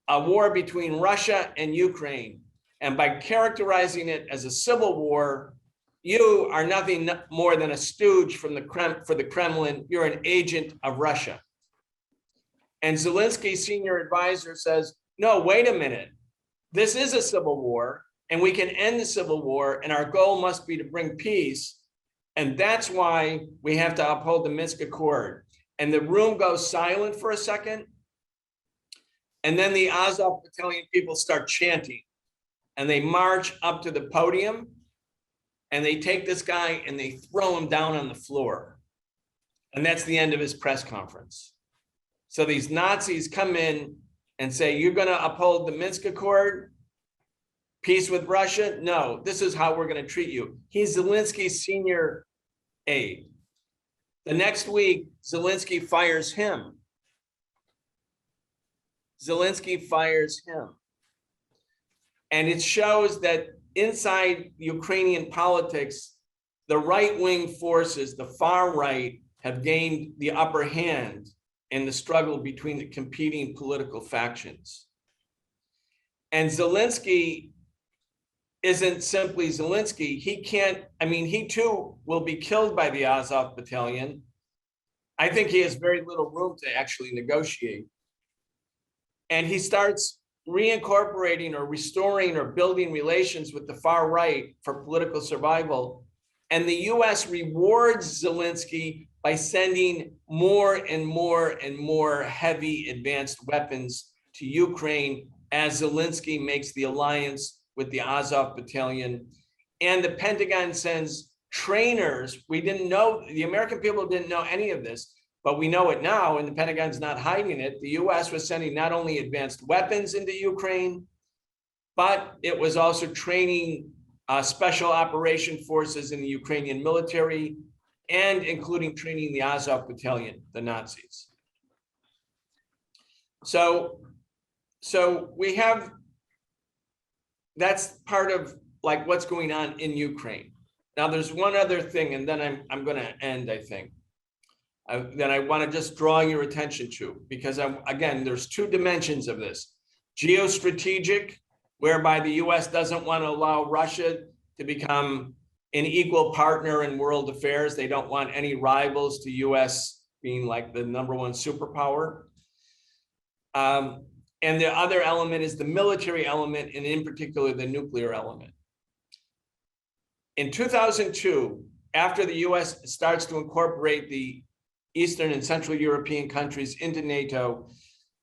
a war between Russia and Ukraine. And by characterizing it as a civil war, you are nothing more than a stooge for the Kremlin. You're an agent of Russia. And Zelensky's senior advisor says, no, wait a minute. This is a civil war and we can end the civil war and our goal must be to bring peace. And that's why we have to uphold the Minsk Accord. And the room goes silent for a second. And then the Azov battalion people start chanting and they march up to the podium and they take this guy and they throw him down on the floor. And that's the end of his press conference. So these Nazis come in and say, you're going to uphold the Minsk Accord, peace with Russia? No, this is how we're going to treat you. He's Zelensky's senior aide. The next week, Zelensky fires him. Zelensky fires him. And it shows that inside Ukrainian politics, the right-wing forces, the far right, have gained the upper hand in the struggle between the competing political factions. And Zelensky isn't simply Zelensky. He can't, I mean, he too will be killed by the Azov battalion. I think he has very little room to actually negotiate. And he starts reincorporating or restoring or building relations with the far right for political survival. And the US rewards Zelensky by sending more and more and more heavy advanced weapons to Ukraine as Zelensky makes the alliance with the Azov battalion. And the Pentagon sends trainers. We didn't know, the American people didn't know any of this, but we know it now, and the Pentagon's not hiding it. The US was sending not only advanced weapons into Ukraine, but it was also training special operation forces in the Ukrainian military, and including training the Azov battalion, the Nazis. So we have, that's part of like what's going on in Ukraine. Now there's one other thing, and then I'm going to end, I think, that I want to just draw your attention to, because again, there's two dimensions of this. Geostrategic, whereby the US doesn't want to allow Russia to become an equal partner in world affairs. They don't want any rivals to US being like the #1 superpower. And the other element is the military element, and in particular, the nuclear element. In 2002, after the US starts to incorporate the Eastern and Central European countries into NATO,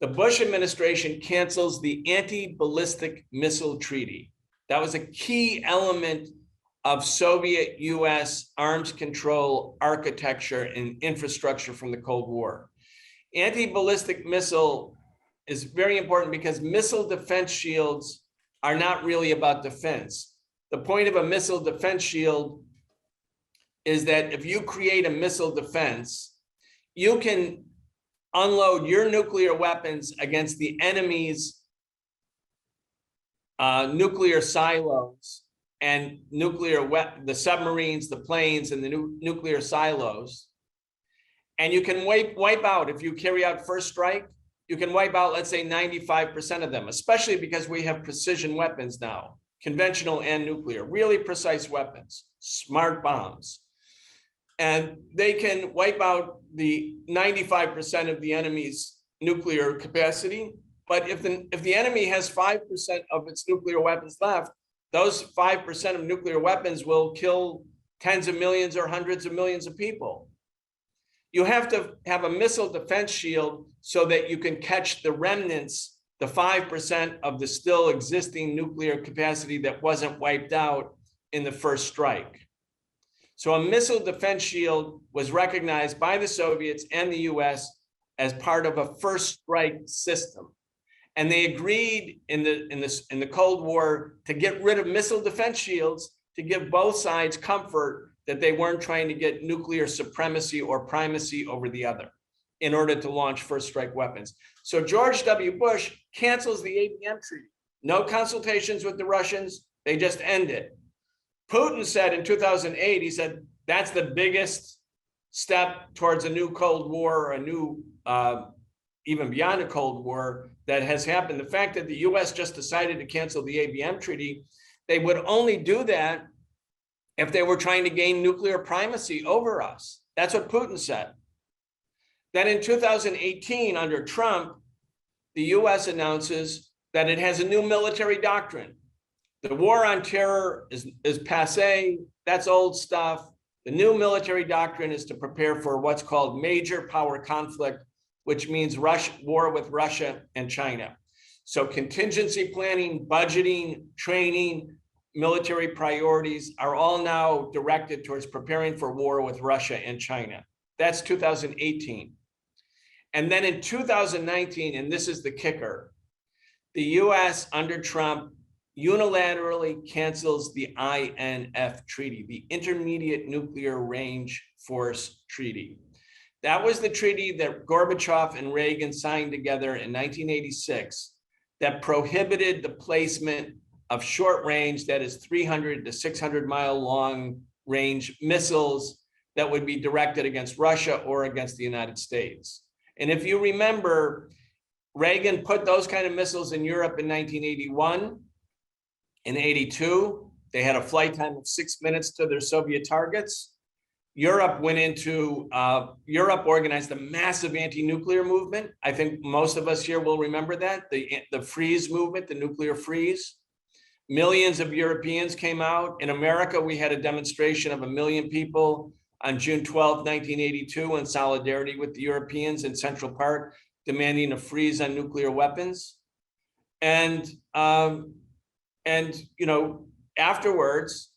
the Bush administration cancels the anti-ballistic missile treaty. That was a key element of Soviet US arms control architecture and infrastructure from the Cold War. Anti-ballistic missile is very important because missile defense shields are not really about defense. The point of a missile defense shield is that if you create a missile defense, you can unload your nuclear weapons against the enemy's nuclear silos and the submarines, the planes, and the nuclear silos. And you can wipe out, if you carry out first strike, you can wipe out, let's say, 95% of them, especially because we have precision weapons now, conventional and nuclear, really precise weapons, smart bombs. And they can wipe out the 95% of the enemy's nuclear capacity. But if the enemy has 5% of its nuclear weapons left, those 5% of nuclear weapons will kill tens of millions or hundreds of millions of people. You have to have a missile defense shield so that you can catch the remnants, the 5% of the still existing nuclear capacity that wasn't wiped out in the first strike. So a missile defense shield was recognized by the Soviets and the US as part of a first strike system. And they agreed in the Cold War to get rid of missile defense shields to give both sides comfort that they weren't trying to get nuclear supremacy or primacy over the other in order to launch first strike weapons. So George W. Bush cancels the ABM treaty. No consultations with the Russians, they just end it. Putin said in 2008, he said, that's the biggest step towards a new Cold War, or a new, even beyond a Cold War that has happened. The fact that the US just decided to cancel the ABM treaty, they would only do that if they were trying to gain nuclear primacy over us. That's what Putin said. Then in 2018, under Trump, the US announces that it has a new military doctrine. The war on terror is passé, that's old stuff. The new military doctrine is to prepare for what's called major power conflict, which means war with Russia and China. So contingency planning, budgeting, training, military priorities are all now directed towards preparing for war with Russia and China. That's 2018. And then in 2019, and this is the kicker, the US under Trump unilaterally cancels the INF treaty, the Intermediate Nuclear Range Force Treaty. That was the treaty that Gorbachev and Reagan signed together in 1986 that prohibited the placement of short range, that is 300 to 600 mile long range missiles that would be directed against Russia or against the United States. And if you remember, Reagan put those kind of missiles in Europe in 1981. In 82, they had a flight time of 6 minutes to their Soviet targets. Europe organized a massive anti-nuclear movement. I think most of us here will remember that, the freeze movement, the nuclear freeze. Millions of Europeans came out. In America, we had a demonstration of 1 million people on June 12, 1982, in solidarity with the Europeans in Central Park, demanding a freeze on nuclear weapons. And you know, afterwards,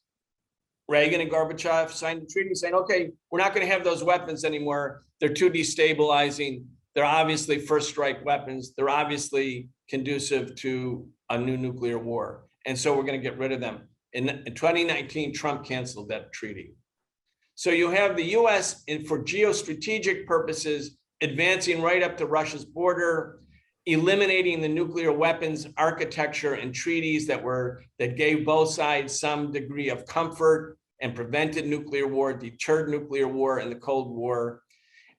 Reagan and Gorbachev signed a treaty saying, okay, we're not going to have those weapons anymore. They're too destabilizing. They're obviously first strike weapons. They're obviously conducive to a new nuclear war. And so we're going to get rid of them. In 2019, Trump canceled that treaty. So you have the US, for geostrategic purposes, advancing right up to Russia's border, eliminating the nuclear weapons architecture and treaties that gave both sides some degree of comfort and prevented nuclear war, deterred nuclear war in the Cold War.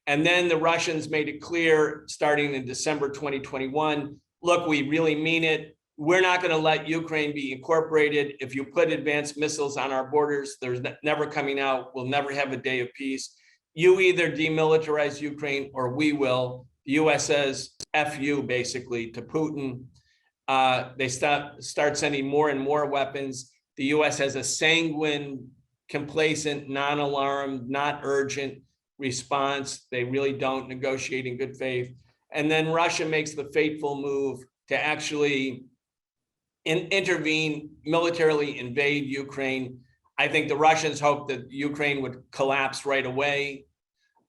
And then the Russians made it clear, starting in December 2021, look, we really mean it. We're not going to let Ukraine be incorporated. If you put advanced missiles on our borders, there's never coming out. We'll never have a day of peace. You either demilitarize Ukraine or we will. The US says, F you, basically, to Putin. They start sending more and more weapons. The US has a sanguine, complacent, non-alarmed, not urgent response. They really don't negotiate in good faith. And then Russia makes the fateful move to actually intervene, militarily invade Ukraine. I think the Russians hoped that Ukraine would collapse right away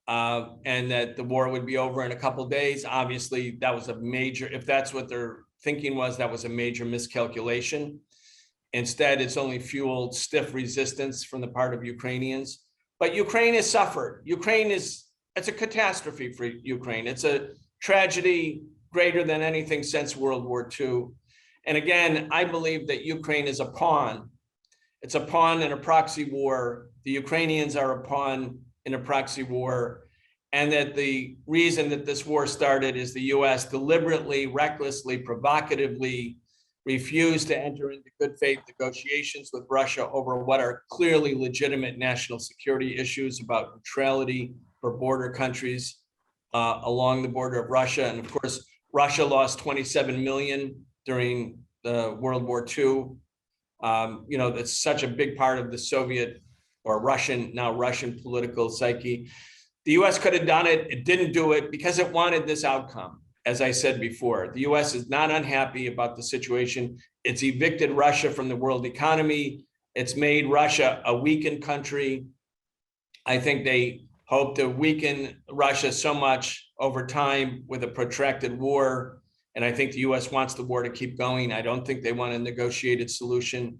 and that the war would be over in a couple of days. Obviously, that was a major, if that's what their thinking was, that was a major miscalculation. Instead, it's only fueled stiff resistance from the part of Ukrainians. But Ukraine has suffered. it's a catastrophe for Ukraine. It's a tragedy greater than anything since World War II. And again, I believe that Ukraine is a pawn. It's a pawn in a proxy war. The Ukrainians are a pawn in a proxy war. And that the reason that this war started is the US deliberately, recklessly, provocatively refused to enter into good faith negotiations with Russia over what are clearly legitimate national security issues about neutrality for border countries along the border of Russia. And of course, Russia lost 27 million during the World War II. That's such a big part of the Soviet or Russian, now Russian political psyche. The US could have done it. It didn't do it because it wanted this outcome. As I said before, the US is not unhappy about the situation. It's evicted Russia from the world economy. It's made Russia a weakened country. I think they hope to weaken Russia so much over time with a protracted war. And I think the US wants the war to keep going. I don't think they want a negotiated solution,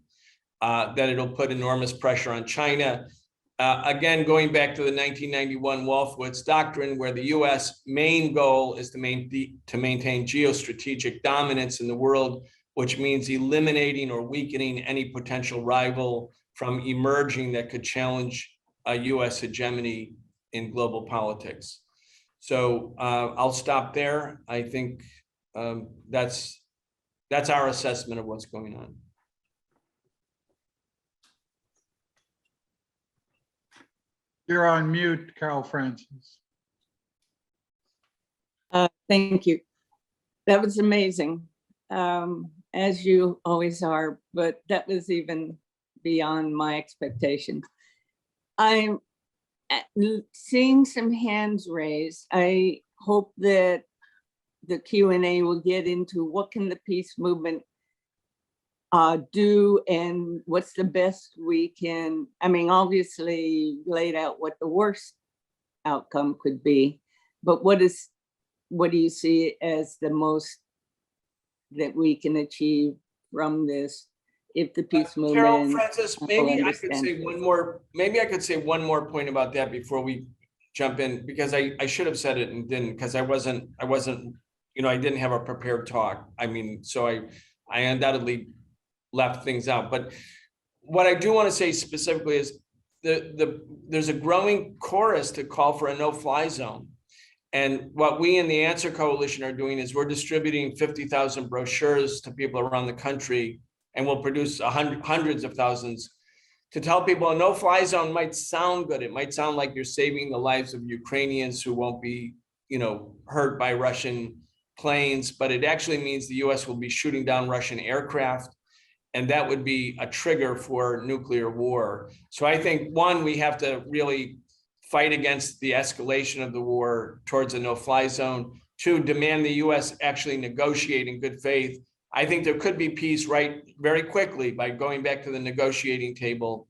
that it'll put enormous pressure on China. Again, going back to the 1991 Wolfowitz Doctrine, where the US main goal is to maintain geostrategic dominance in the world, which means eliminating or weakening any potential rival from emerging that could challenge a US hegemony in global politics. So I'll stop there. I think that's our assessment of what's going on. You're on mute, Carol Francis. Thank you. That was amazing, as you always are, but that was even beyond my expectations. I'm seeing some hands raised. I hope that the Q&A will get into what can the peace movement do and what's the best we can. I mean, obviously laid out what the worst outcome could be, but what do you see as the most that we can achieve from this if the peace movement? Carol Francis, maybe I could say one more. Maybe I could say one more point about that before we jump in, because I should have said it and didn't, because I wasn't. You know, I didn't have a prepared talk. I mean, so I undoubtedly left things out. But what I do want to say specifically is there's a growing chorus to call for a no-fly zone. And what we in the Answer Coalition are doing is we're distributing 50,000 brochures to people around the country, and we'll produce hundreds of thousands to tell people a no-fly zone might sound good. It might sound like you're saving the lives of Ukrainians who won't be, you know, hurt by Russian planes, but it actually means the US will be shooting down Russian aircraft, and that would be a trigger for nuclear war. So I think, one, we have to really fight against the escalation of the war towards a no-fly zone. Two, demand the US actually negotiate in good faith. I think there could be peace very quickly by going back to the negotiating table.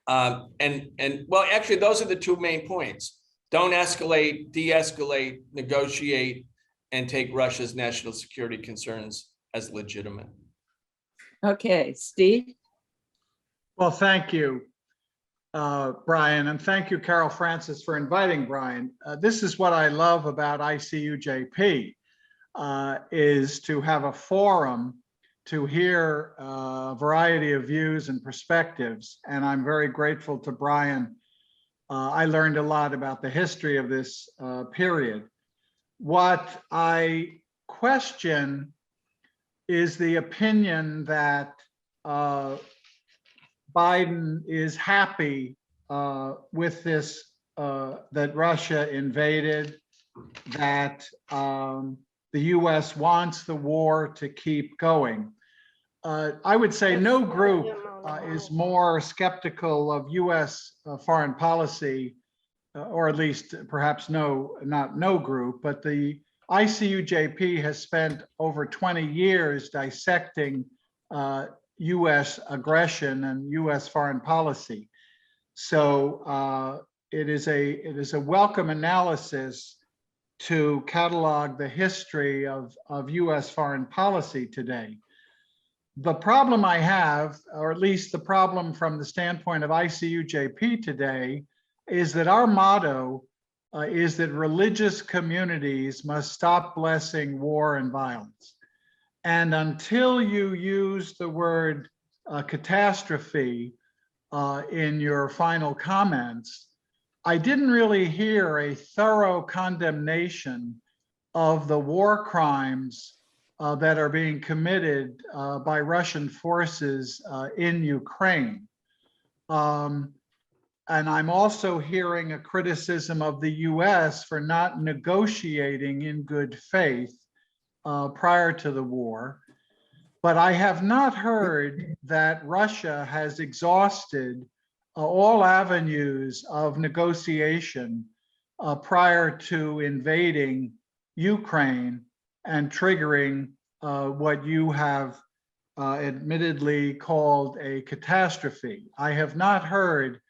Well, actually, those are the two main points. Don't escalate, de-escalate, negotiate, and take Russia's national security concerns as legitimate. Okay, Steve. Well, thank you, Brian, and thank you, Carol Francis, for inviting Brian. This is what I love about ICUJP, is to have a forum to hear a variety of views and perspectives, and I'm very grateful to Brian. I learned a lot about the history of this period. What I question is the opinion that Biden is happy with this, that Russia invaded, that the US wants the war to keep going. I would say no group is more skeptical of US foreign policy, or at least perhaps not no group, but the ICUJP has spent over 20 years dissecting US aggression and US foreign policy. So it is a welcome analysis to catalog the history of US foreign policy today. The problem I have, or at least the problem from the standpoint of ICUJP today, is that our motto is that religious communities must stop blessing war and violence. And until you use the word catastrophe in your final comments, I didn't really hear a thorough condemnation of the war crimes that are being committed by Russian forces in Ukraine. And I'm also hearing a criticism of the US for not negotiating in good faith prior to the war. But I have not heard that Russia has exhausted all avenues of negotiation prior to invading Ukraine and triggering what you have admittedly called a catastrophe. I have not heard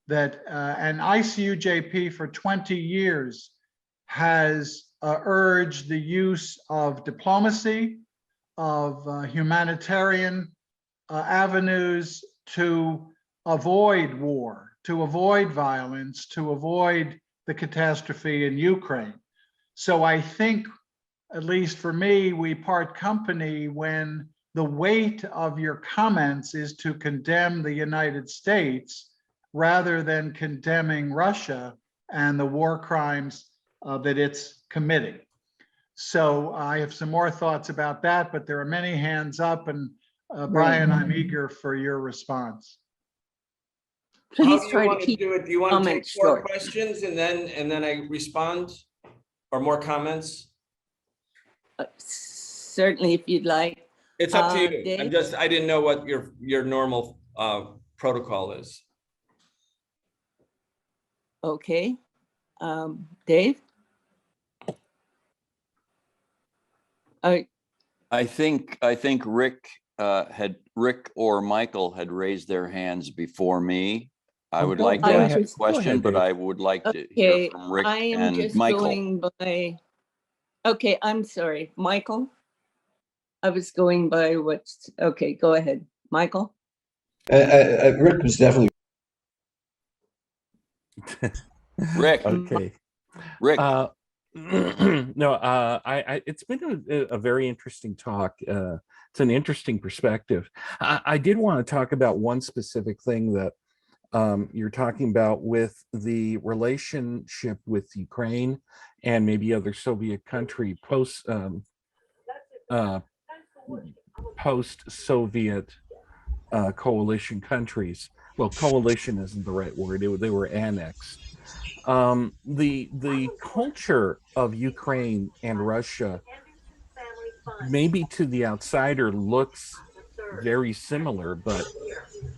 that an ICUJP for 20 years has urged the use of diplomacy, of humanitarian avenues to avoid war, to avoid violence, to avoid the catastrophe in Ukraine. So I think, at least for me, we part company when the weight of your comments is to condemn the United States rather than condemning Russia and the war crimes that it's committing. So I have some more thoughts about that, but there are many hands up, and Brian, I'm eager for your response. How Please do you try to want to keep do it? Do you want to take comments more short. questions and then I respond? Or more comments? Certainly, if you'd like. It's up to you. Dave? I didn't know what your normal protocol is. Okay. Dave? I think Rick or Michael had raised their hands before me. I would like to ask a question, but I would like to hear from Rick I am and just Michael. going by, okay, I'm sorry, Michael? I was going by what's, okay, go ahead, Michael? Rick was definitely. Rick, Okay. Rick, No, it's been a very interesting talk. It's an interesting perspective. I did want to talk about one specific thing that you're talking about with the relationship with Ukraine and maybe other Soviet country post-Soviet coalition countries. Well, coalition isn't the right word. They were annexed. The culture of Ukraine and Russia, maybe to the outsider, looks very similar, but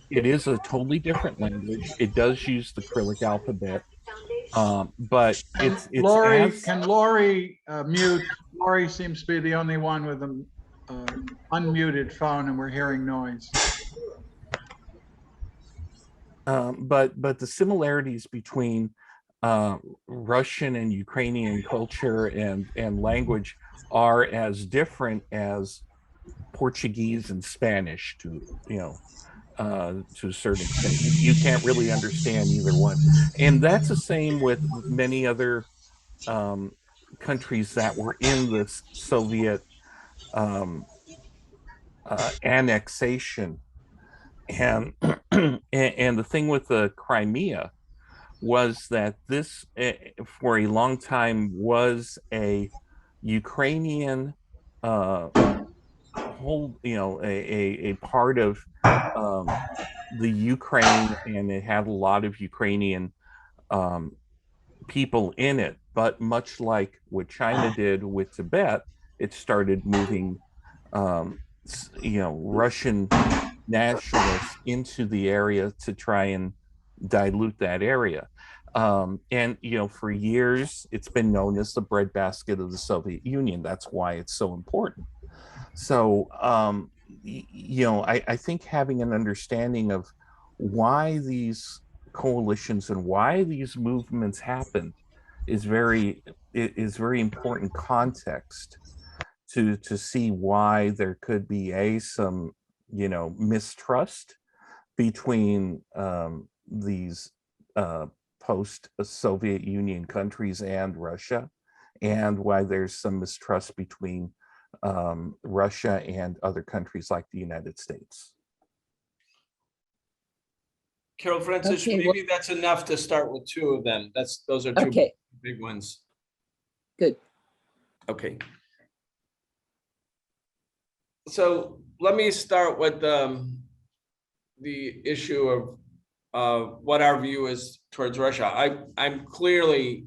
it is a totally different language. It does use the Cyrillic alphabet, but it's Lori, as can Lori mute? Lori seems to be the only one with an unmuted phone, and we're hearing noise. but the similarities between Russian and Ukrainian culture and language are as different as Portuguese and Spanish to a certain extent. You can't really understand either one, and that's the same with many other countries that were in the Soviet annexation, and and the thing with the Crimea was that this for a long time was a Ukrainian whole, a part of the Ukraine, and it had a lot of Ukrainian people in it. But much like what China did with Tibet, it started moving, Russian nationalists into the area to try and dilute that area. And for years it's been known as the breadbasket of the Soviet Union. That's why it's so important. So I think having an understanding of why these coalitions and why these movements happened is very important context to see why there could be some mistrust between these post-Soviet Union countries and Russia, and why there's some mistrust between Russia and other countries like the United States. Carol Francis, Okay, maybe that's enough to start with two of them. Those are two Okay. big ones. Good. Okay. So let me start with the issue of what our view is towards Russia. I'm clearly,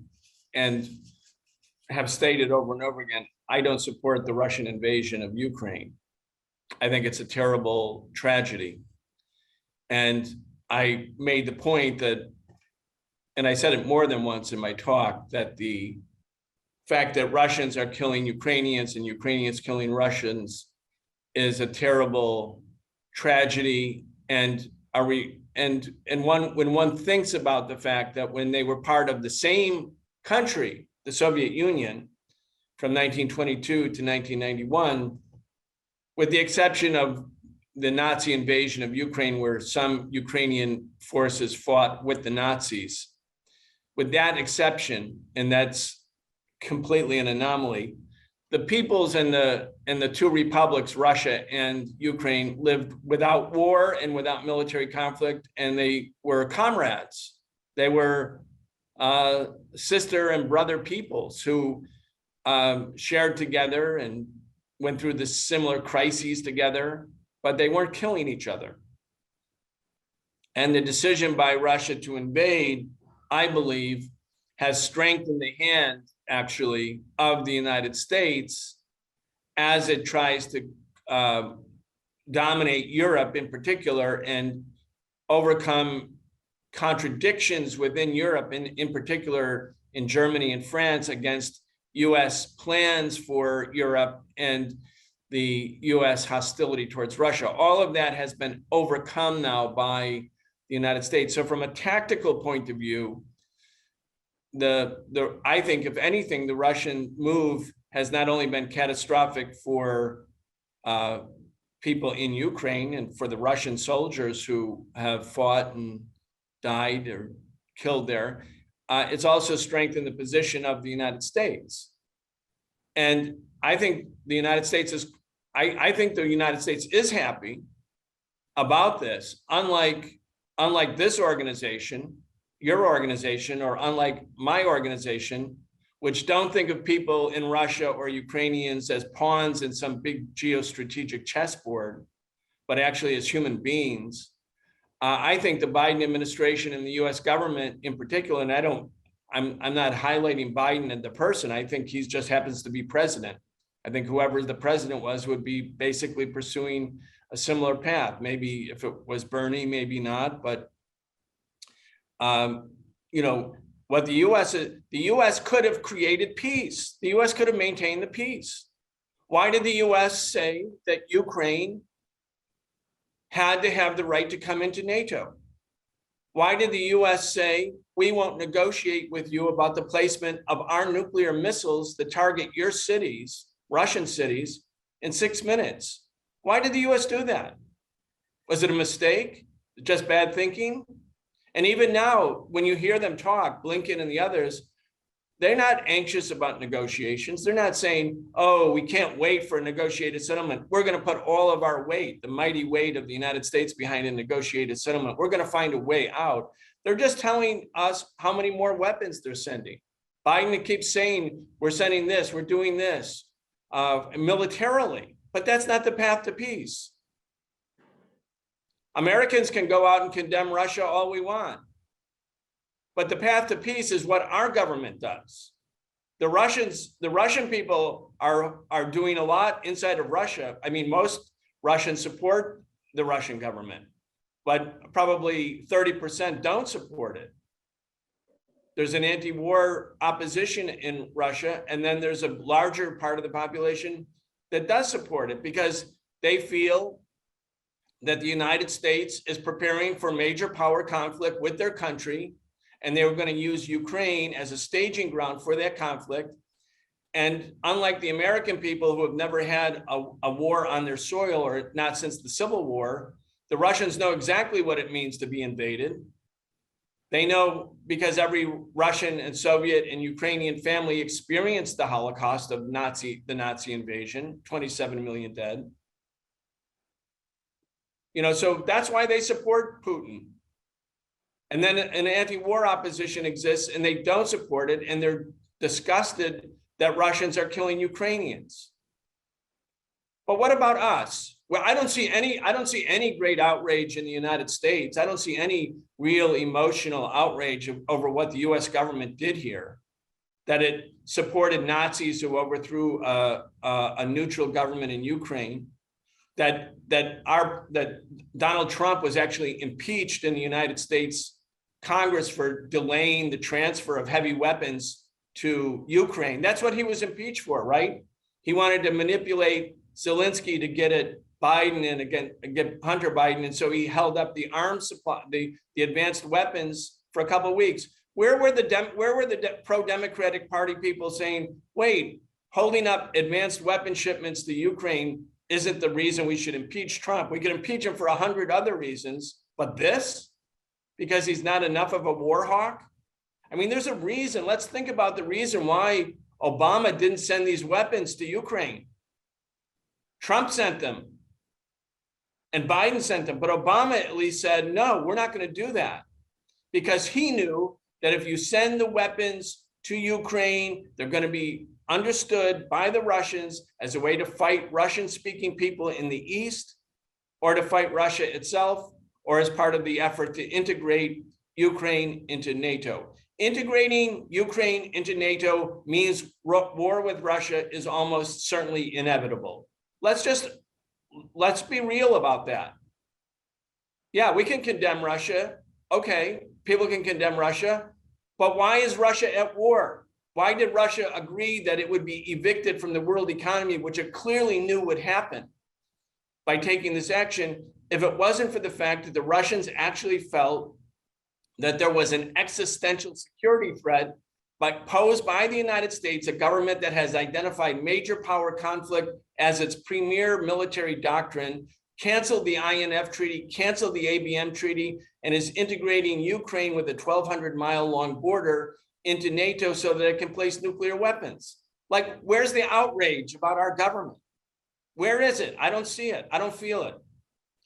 and have stated over and over again, I don't support the Russian invasion of Ukraine. I think it's a terrible tragedy. And I made the point that, and I said it more than once in my talk, that the fact that Russians are killing Ukrainians and Ukrainians killing Russians is a terrible tragedy. And when one thinks about the fact that when they were part of the same country, the Soviet Union, from 1922 to 1991, with the exception of the Nazi invasion of Ukraine, where some Ukrainian forces fought with the Nazis, with that exception, and that's completely an anomaly, the peoples in the two republics, Russia and Ukraine, lived without war and without military conflict, and they were comrades. They were sister and brother peoples who shared together and went through the similar crises together, but they weren't killing each other. And the decision by Russia to invade, I believe, has strengthened the hand, actually, of the United States as it tries to dominate Europe in particular and overcome contradictions within Europe, in particular in Germany and France, against US plans for Europe and the US hostility towards Russia. All of that has been overcome now by the United States. So from a tactical point of view, I think, if anything, the Russian move has not only been catastrophic for people in Ukraine and for the Russian soldiers who have fought and died or killed there, it's also strengthened the position of the United States. And I think the United States is, I think the United States is happy about this, unlike this organization, your organization, or unlike my organization, which don't think of people in Russia or Ukrainians as pawns in some big geostrategic chessboard, but actually as human beings. I think the Biden administration and the US government in particular, and I'm not highlighting Biden and the person, I think he just happens to be president. I think whoever the president was would be basically pursuing a similar path. Maybe if it was Bernie, maybe not, but what the US could have created peace. The US could have maintained the peace. Why did the US say that Ukraine had to have the right to come into NATO? Why did the US say, we won't negotiate with you about the placement of our nuclear missiles that target your cities, Russian cities, in 6 minutes? Why did the US do that? Was it a mistake? Just bad thinking? And even now, when you hear them talk, Blinken and the others, they're not anxious about negotiations. They're not saying, oh, we can't wait for a negotiated settlement. We're going to put all of our weight, the mighty weight of the United States, behind a negotiated settlement. We're going to find a way out. They're just telling us how many more weapons they're sending. Biden keeps saying, we're sending this, we're doing this militarily, but that's not the path to peace. Americans can go out and condemn Russia all we want, but the path to peace is what our government does. The Russian people are doing a lot inside of Russia. I mean, most Russians support the Russian government, but probably 30% don't support it. There's an anti-war opposition in Russia, and then there's a larger part of the population that does support it because they feel that the United States is preparing for major power conflict with their country, and they were going to use Ukraine as a staging ground for that conflict. And unlike the American people who have never had a war on their soil, or not since the Civil War, the Russians know exactly what it means to be invaded. They know because every Russian and Soviet and Ukrainian family experienced the Holocaust of the Nazi invasion, 27 million dead. So that's why they support Putin. And then an anti-war opposition exists and they don't support it, and they're disgusted that Russians are killing Ukrainians. But what about us? Well, I don't see any great outrage in the United States. I don't see any real emotional outrage over what the US government did here, that it supported Nazis who overthrew a neutral government in Ukraine, that Donald Trump was actually impeached in the United States Congress for delaying the transfer of heavy weapons to Ukraine. That's what he was impeached for, right? He wanted to manipulate Zelensky to get at Biden and again get Hunter Biden, and so he held up the arms supply, the advanced weapons for a couple of weeks. Where were the pro-democratic party people saying, wait, holding up advanced weapon shipments to Ukraine isn't the reason we should impeach Trump? We could impeach him for 100 other reasons, but this, because he's not enough of a war hawk? I mean, there's a reason. Let's think about the reason why Obama didn't send these weapons to Ukraine. Trump sent them and Biden sent them, but Obama at least said, no, we're not going to do that, because he knew that if you send the weapons to Ukraine, they're going to be understood by the Russians as a way to fight Russian-speaking people in the East, or to fight Russia itself, or as part of the effort to integrate Ukraine into NATO. Integrating Ukraine into NATO means war with Russia is almost certainly inevitable. Let's be real about that. Yeah, we can condemn Russia. Okay, people can condemn Russia, but why is Russia at war? Why did Russia agree that it would be evicted from the world economy, which it clearly knew would happen by taking this action, if it wasn't for the fact that the Russians actually felt that there was an existential security threat posed by the United States, a government that has identified major power conflict as its premier military doctrine, canceled the INF treaty, canceled the ABM treaty, and is integrating Ukraine with a 1,200-mile-long border into NATO so that it can place nuclear weapons. Like, where's the outrage about our government? Where is it? I don't see it. I don't feel it.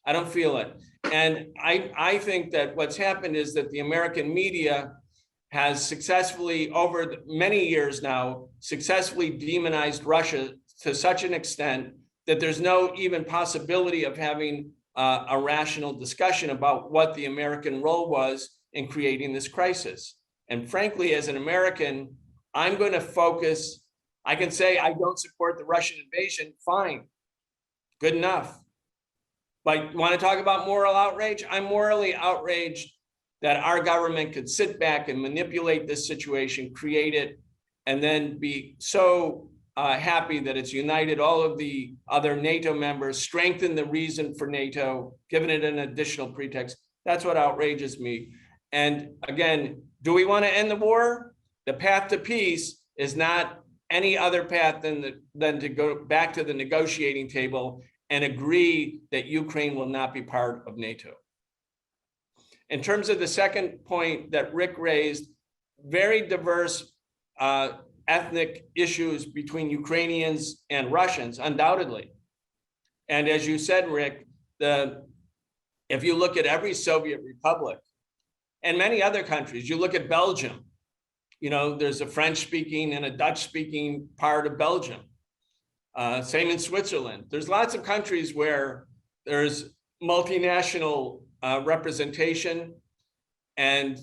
I don't feel it. And I think that what's happened is that the American media has successfully, over many years now, successfully demonized Russia to such an extent that there's no even possibility of having a rational discussion about what the American role was in creating this crisis. And frankly, as an American, I'm going to focus. I can say I don't support the Russian invasion, fine, good enough. But you want to talk about moral outrage? I'm morally outraged that our government could sit back and manipulate this situation, create it, and then be so happy that it's united all of the other NATO members, strengthen the reason for NATO, giving it an additional pretext. That's what outrages me. And again, do we want to end the war? The path to peace is not any other path than to go back to the negotiating table and agree that Ukraine will not be part of NATO. In terms of the second point that Rick raised, very diverse ethnic issues between Ukrainians and Russians, undoubtedly. And as you said, Rick, if you look at every Soviet republic and many other countries, you look at Belgium, you know, there's a French-speaking and a Dutch-speaking part of Belgium. Same in Switzerland. There's lots of countries where there's multinational representation, and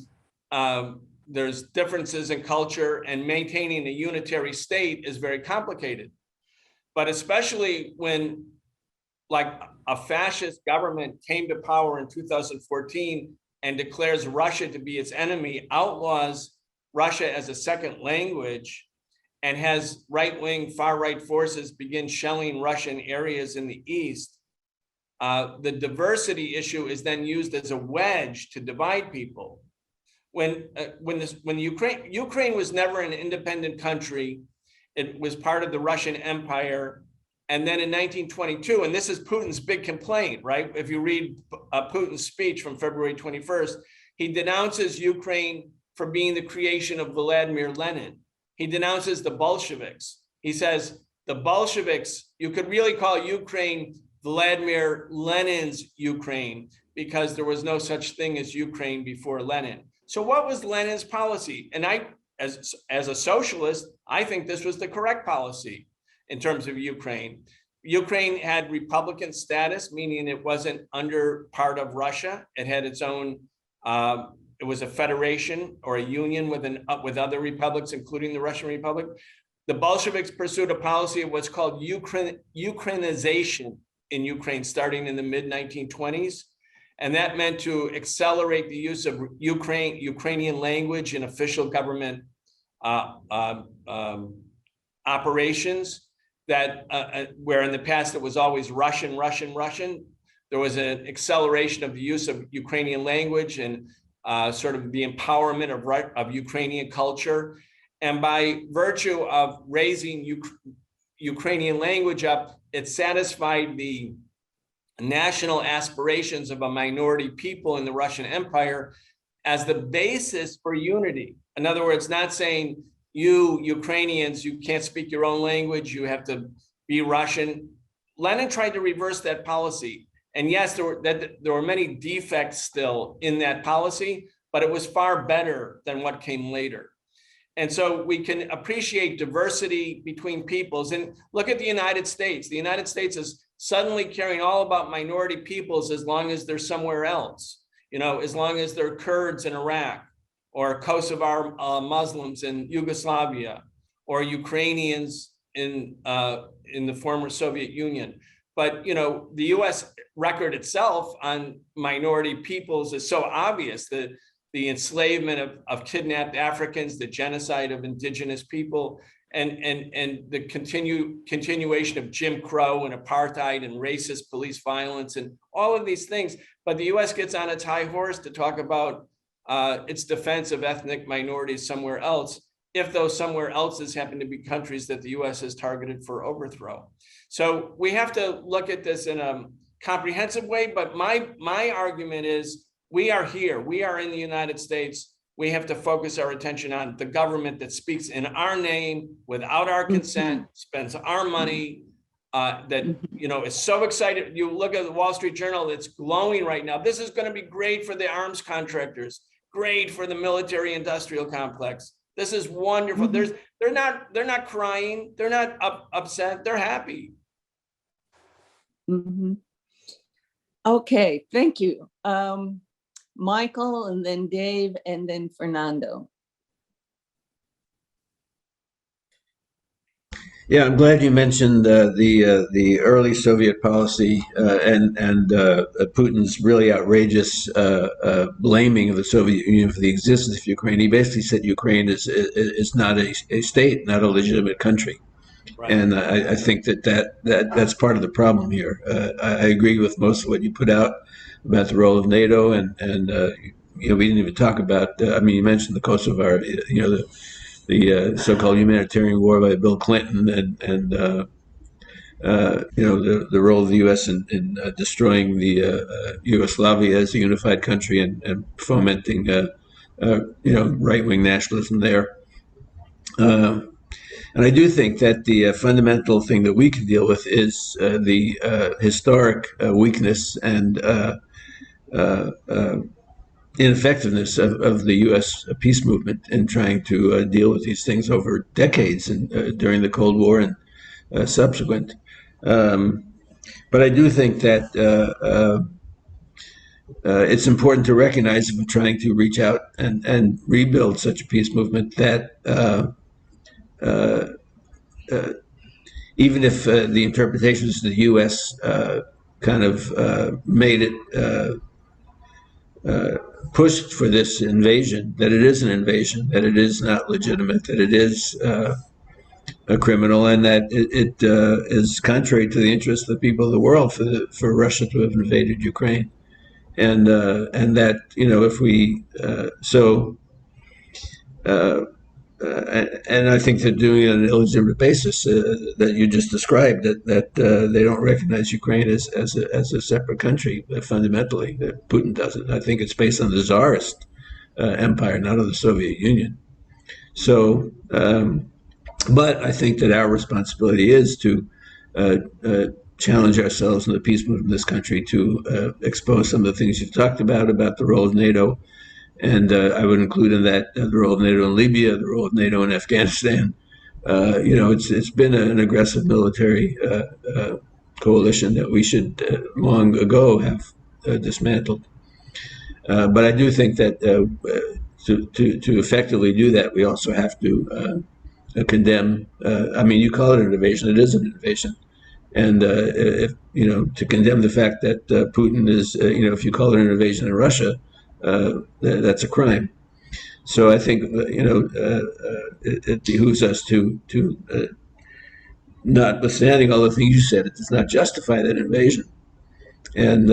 there's differences in culture, and maintaining a unitary state is very complicated. But especially when, like, a fascist government came to power in 2014 and declares Russia to be its enemy, outlaws Russia as a second language, and has right-wing, far-right forces begin shelling Russian areas in the East, the diversity issue is then used as a wedge to divide people. When Ukraine was never an independent country, it was part of the Russian Empire. And then in 1922, and this is Putin's big complaint, right? If you read Putin's speech from February 21st, he denounces Ukraine for being the creation of Vladimir Lenin. He denounces the Bolsheviks. He says, the Bolsheviks, you could really call Ukraine Vladimir Lenin's Ukraine, because there was no such thing as Ukraine before Lenin. So what was Lenin's policy? And I, as a socialist, I think this was the correct policy in terms of Ukraine. Ukraine had Republican status, meaning it wasn't under part of Russia. It had its own, it was a federation or a union with other republics, including the Russian Republic. The Bolsheviks pursued a policy of what's called Ukrainization, in Ukraine starting in the mid 1920s. And that meant to accelerate the use of Ukrainian language in official government operations that where in the past it was always Russian, Russian, Russian. There was an acceleration of the use of Ukrainian language and sort of the empowerment of Ukrainian culture. And by virtue of raising Ukrainian language up, it satisfied the national aspirations of a minority people in the Russian Empire as the basis for unity. In other words, not saying you Ukrainians, you can't speak your own language, you have to be Russian. Lenin tried to reverse that policy. And yes, there were many defects still in that policy, but it was far better than what came later. And so we can appreciate diversity between peoples. And look at the United States. The United States is suddenly caring all about minority peoples as long as they're somewhere else, as long as they're Kurds in Iraq, or Kosovar Muslims in Yugoslavia, or Ukrainians in the former Soviet Union. But the U.S. record itself on minority peoples is so obvious, that the enslavement of kidnapped Africans, the genocide of indigenous people, and the continuation of Jim Crow and apartheid and racist police violence and all of these things. But the U.S. gets on its high horse to talk about its defense of ethnic minorities somewhere else, if those somewhere else's happen to be countries that the U.S. has targeted for overthrow. So we have to look at this in a comprehensive way. But my argument is, we are here. We are in the United States. We have to focus our attention on the government that speaks in our name, without our consent, spends our money, that is so excited. You look at the Wall Street Journal, it's glowing right now. This is going to be great for the arms contractors, great for the military industrial complex. This is wonderful. They're not crying. They're not upset. They're happy. Okay, thank you. Michael, and then Dave, and then Fernando. Yeah, I'm glad you mentioned the early Soviet policy and Putin's really outrageous blaming of the Soviet Union for the existence of Ukraine. He basically said Ukraine is not a state, not a legitimate country. Right. And I think that's part of the problem here. I agree with most of what you put out about the role of NATO, and we didn't even talk about. You mentioned the Kosovar, the so-called humanitarian war by Bill Clinton, and the role of the U.S. in destroying the Yugoslavia as a unified country and fomenting right-wing nationalism there. And I do think that the fundamental thing that we can deal with is the historic weakness and ineffectiveness of the U.S. peace movement in trying to deal with these things over decades and during the Cold War and subsequent. But I do think that it's important to recognize, if we're trying to reach out and rebuild such a peace movement, that even if the interpretations of the U.S. kind of made it pushed for this invasion, that it is an invasion, that it is not legitimate, that it is a criminal, and that it is contrary to the interests of the people of the world for Russia to have invaded Ukraine, and that if we and I think they're doing it on an illegitimate basis that you just described, that they don't recognize Ukraine as a separate country fundamentally. That Putin doesn't. I think it's based on the Tsarist empire, not on the Soviet Union. So, but I think that our responsibility is to challenge ourselves in the peace movement in this country to expose some of the things you've talked about the role of NATO. And I would include in that the role of NATO in Libya, the role of NATO in Afghanistan. It's been an aggressive military coalition that we should long ago have dismantled. But I do think that to effectively do that, we also have to condemn. You call it an invasion; it is an invasion, And if to condemn the fact that Putin is, if you call it an invasion of Russia, that's a crime. So I think it behooves us to notwithstanding all the things you said, it does not justify that invasion. And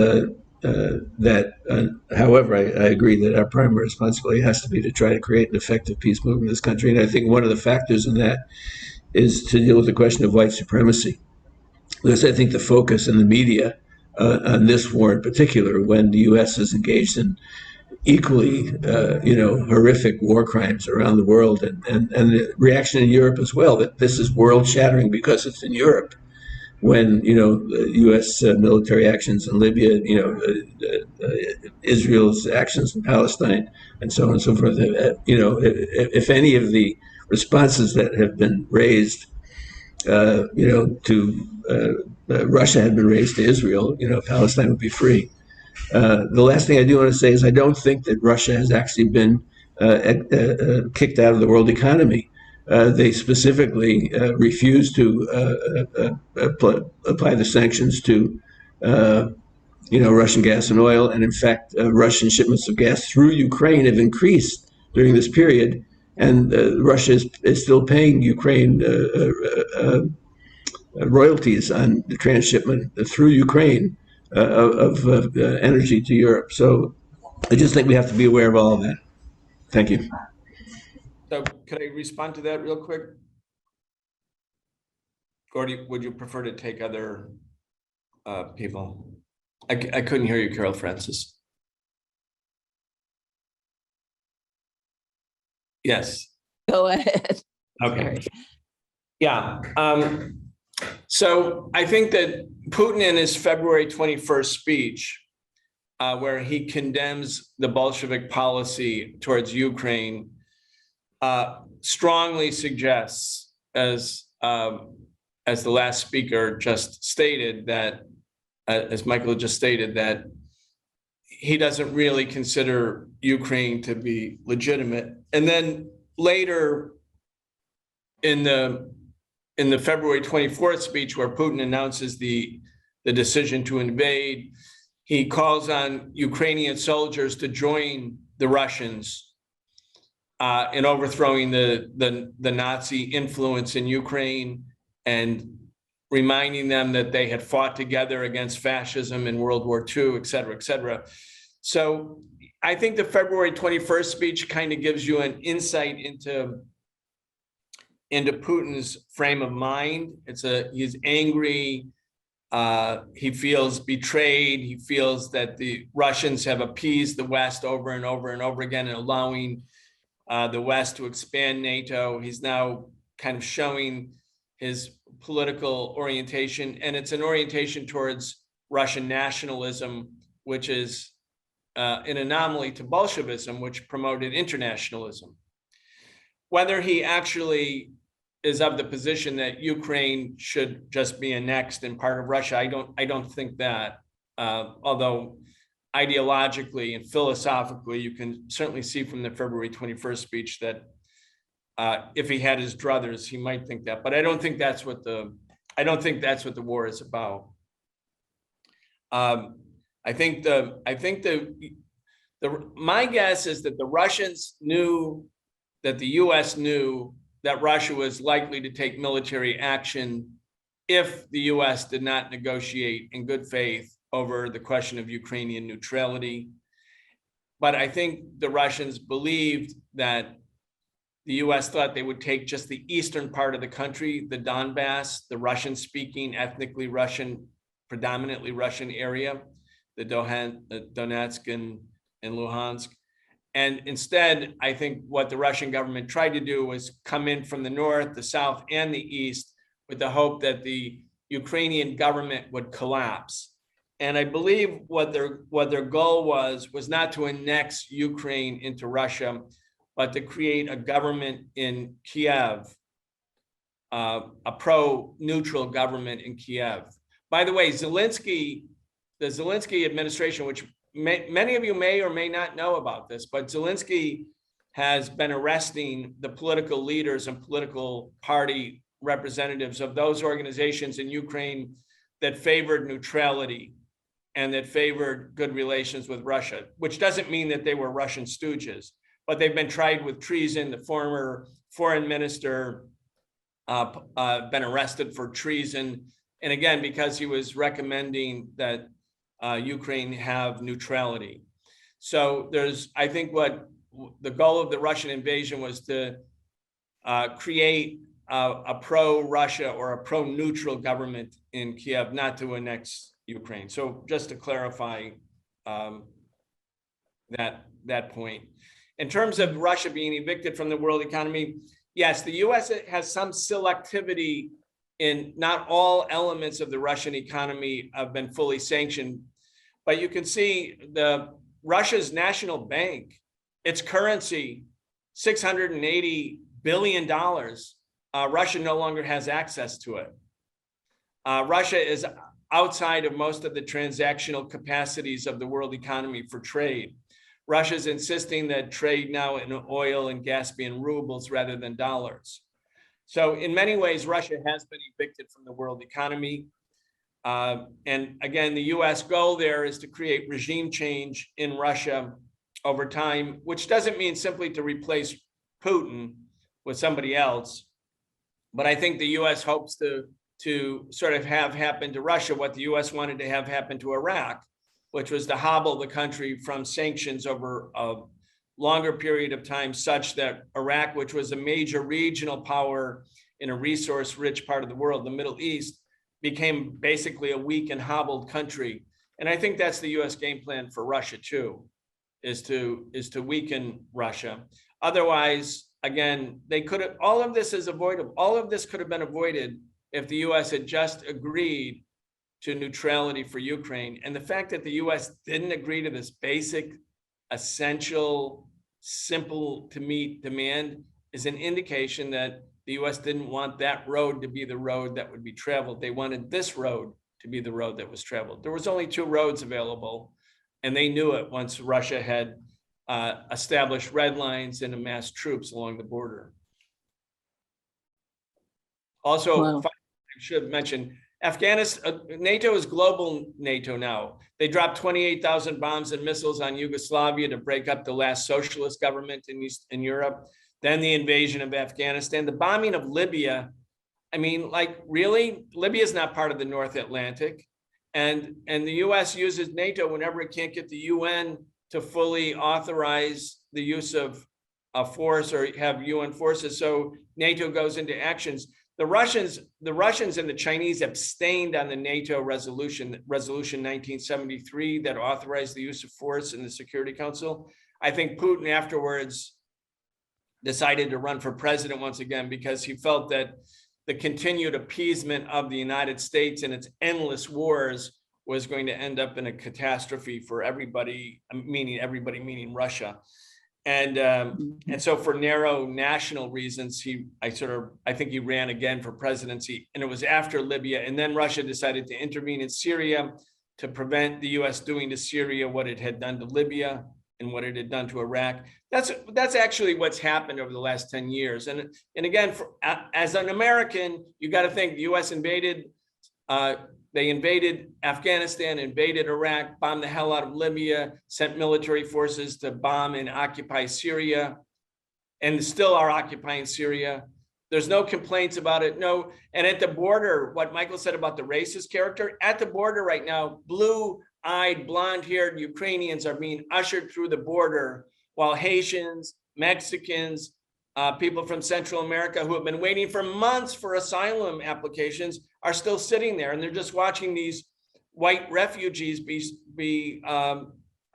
however, I agree that our primary responsibility has to be to try to create an effective peace movement in this country. And I think one of the factors in that is to deal with the question of white supremacy. Because I think the focus in the media on this war in particular, when the U.S. is engaged in equally, horrific war crimes around the world, and the reaction in Europe as well, that this is world shattering because it's in Europe. When U.S. military actions in Libya, Israel's actions in Palestine, and so on and so forth. If any of the responses that have been raised, to Russia had been raised to Israel, Palestine would be free. The last thing I do want to say is I don't think that Russia has actually been kicked out of the world economy. They specifically refused to apply the sanctions to, Russian gas and oil. And in fact, Russian shipments of gas through Ukraine have increased during this period. And Russia is still paying Ukraine royalties on the transshipment through Ukraine of energy to Europe. So I just think we have to be aware of all of that. Thank you. So could I respond to that real quick? Gordy, would you prefer to take other people? I couldn't hear you, Carol Francis. Yes. Go ahead. Okay. Yeah. So I think that Putin in his February 21st speech, where he condemns the Bolshevik policy towards Ukraine, strongly suggests, as the last speaker just stated, that as Michael just stated, that he doesn't really consider Ukraine to be legitimate. And then later in the February 24th speech, where Putin announces the decision to invade, he calls on Ukrainian soldiers to join the Russians in overthrowing the Nazi influence in Ukraine, and reminding them that they had fought together against fascism in World War II, et cetera, et cetera. So I think the February 21st speech kind of gives you an insight into Putin's frame of mind. He's angry. He feels betrayed. He feels that the Russians have appeased the West over and over and over again, and allowing the West to expand NATO. He's now kind of showing his political orientation, and it's an orientation towards Russian nationalism, which is an anomaly to Bolshevism, which promoted internationalism. Whether he actually is of the position that Ukraine should just be annexed and part of Russia, I don't think that, although ideologically and philosophically, you can certainly see from the February 21st speech that if he had his druthers, he might think that, but I don't think that's what the war is about. My guess is that the Russians knew that the US knew that Russia was likely to take military action if the US did not negotiate in good faith over the question of Ukrainian neutrality. But I think the Russians believed that the US thought they would take just the eastern part of the country, the Donbass, the Russian-speaking, ethnically Russian, predominantly Russian area, the Donetsk and Luhansk. And instead, I think what the Russian government tried to do was come in from the north, the south, and the east with the hope that the Ukrainian government would collapse. And I believe what their goal was not to annex Ukraine into Russia, but to create a government in Kiev, a pro-neutral government in Kiev. By the way, the Zelensky administration, which many of you may or may not know about this, but Zelensky has been arresting the political leaders and political party representatives of those organizations in Ukraine that favored neutrality and that favored good relations with Russia, which doesn't mean that they were Russian stooges, but they've been tried with treason. The former foreign minister been arrested for treason. And again, because he was recommending that Ukraine have neutrality. So I think what the goal of the Russian invasion was to create a pro-Russia or a pro-neutral government in Kiev, not to annex Ukraine. So just to clarify that point. In terms of Russia being evicted from the world economy, yes, the US has some selectivity in not all elements of the Russian economy have been fully sanctioned, but you can see Russia's national bank, its currency, $680 billion, Russia no longer has access to it. Russia is outside of most of the transactional capacities of the world economy for trade. Russia's insisting that trade now in oil and gas be in rubles rather than dollars. So in many ways, Russia has been evicted from the world economy. And again, the US goal there is to create regime change in Russia over time, which doesn't mean simply to replace Putin with somebody else. But I think the US hopes to sort of have happen to Russia what the US wanted to have happen to Iraq, which was to hobble the country from sanctions over a longer period of time, such that Iraq, which was a major regional power in a resource-rich part of the world, the Middle East, became basically a weak and hobbled country. And I think that's the US game plan for Russia too, is to weaken Russia. Otherwise, again, all of this is avoidable. All of this could have been avoided if the US had just agreed to neutrality for Ukraine. And the fact that the US didn't agree to this basic, essential, simple to meet demand is an indication that the US didn't want that road to be the road that would be traveled. They wanted this road to be the road that was traveled. There was only 2 roads available, and they knew it once Russia had established red lines and amassed troops along the border. Also, Wow. I should mention, Afghanistan, NATO is global NATO now. They dropped 28,000 bombs and missiles on Yugoslavia to break up the last socialist government in Europe. Then the invasion of Afghanistan, the bombing of Libya. I mean, like, really? Libya is not part of the North Atlantic. And the US uses NATO whenever it can't get the UN to fully authorize the use of force or have UN forces. So NATO goes into actions. The Russians and the Chinese abstained on the NATO resolution 1973 that authorized the use of force in the Security Council. I think Putin afterwards decided to run for president once again because he felt that the continued appeasement of the United States and its endless wars was going to end up in a catastrophe for everybody, meaning Russia. And so for narrow national reasons, I think he ran again for presidency, and it was after Libya. And then Russia decided to intervene in Syria to prevent the US doing to Syria what it had done to Libya and what it had done to Iraq. That's actually what's happened over the last 10 years. And again, as an American, you got to think the US they invaded Afghanistan, invaded Iraq, bombed the hell out of Libya, sent military forces to bomb and occupy Syria, and still are occupying Syria. There's no complaints about it. No. And at the border, what Michael said about the racist character, at the border right now, blue-eyed, blonde-haired Ukrainians are being ushered through the border while Haitians, Mexicans, people from Central America who have been waiting for months for asylum applications are still sitting there, and they're just watching these white refugees be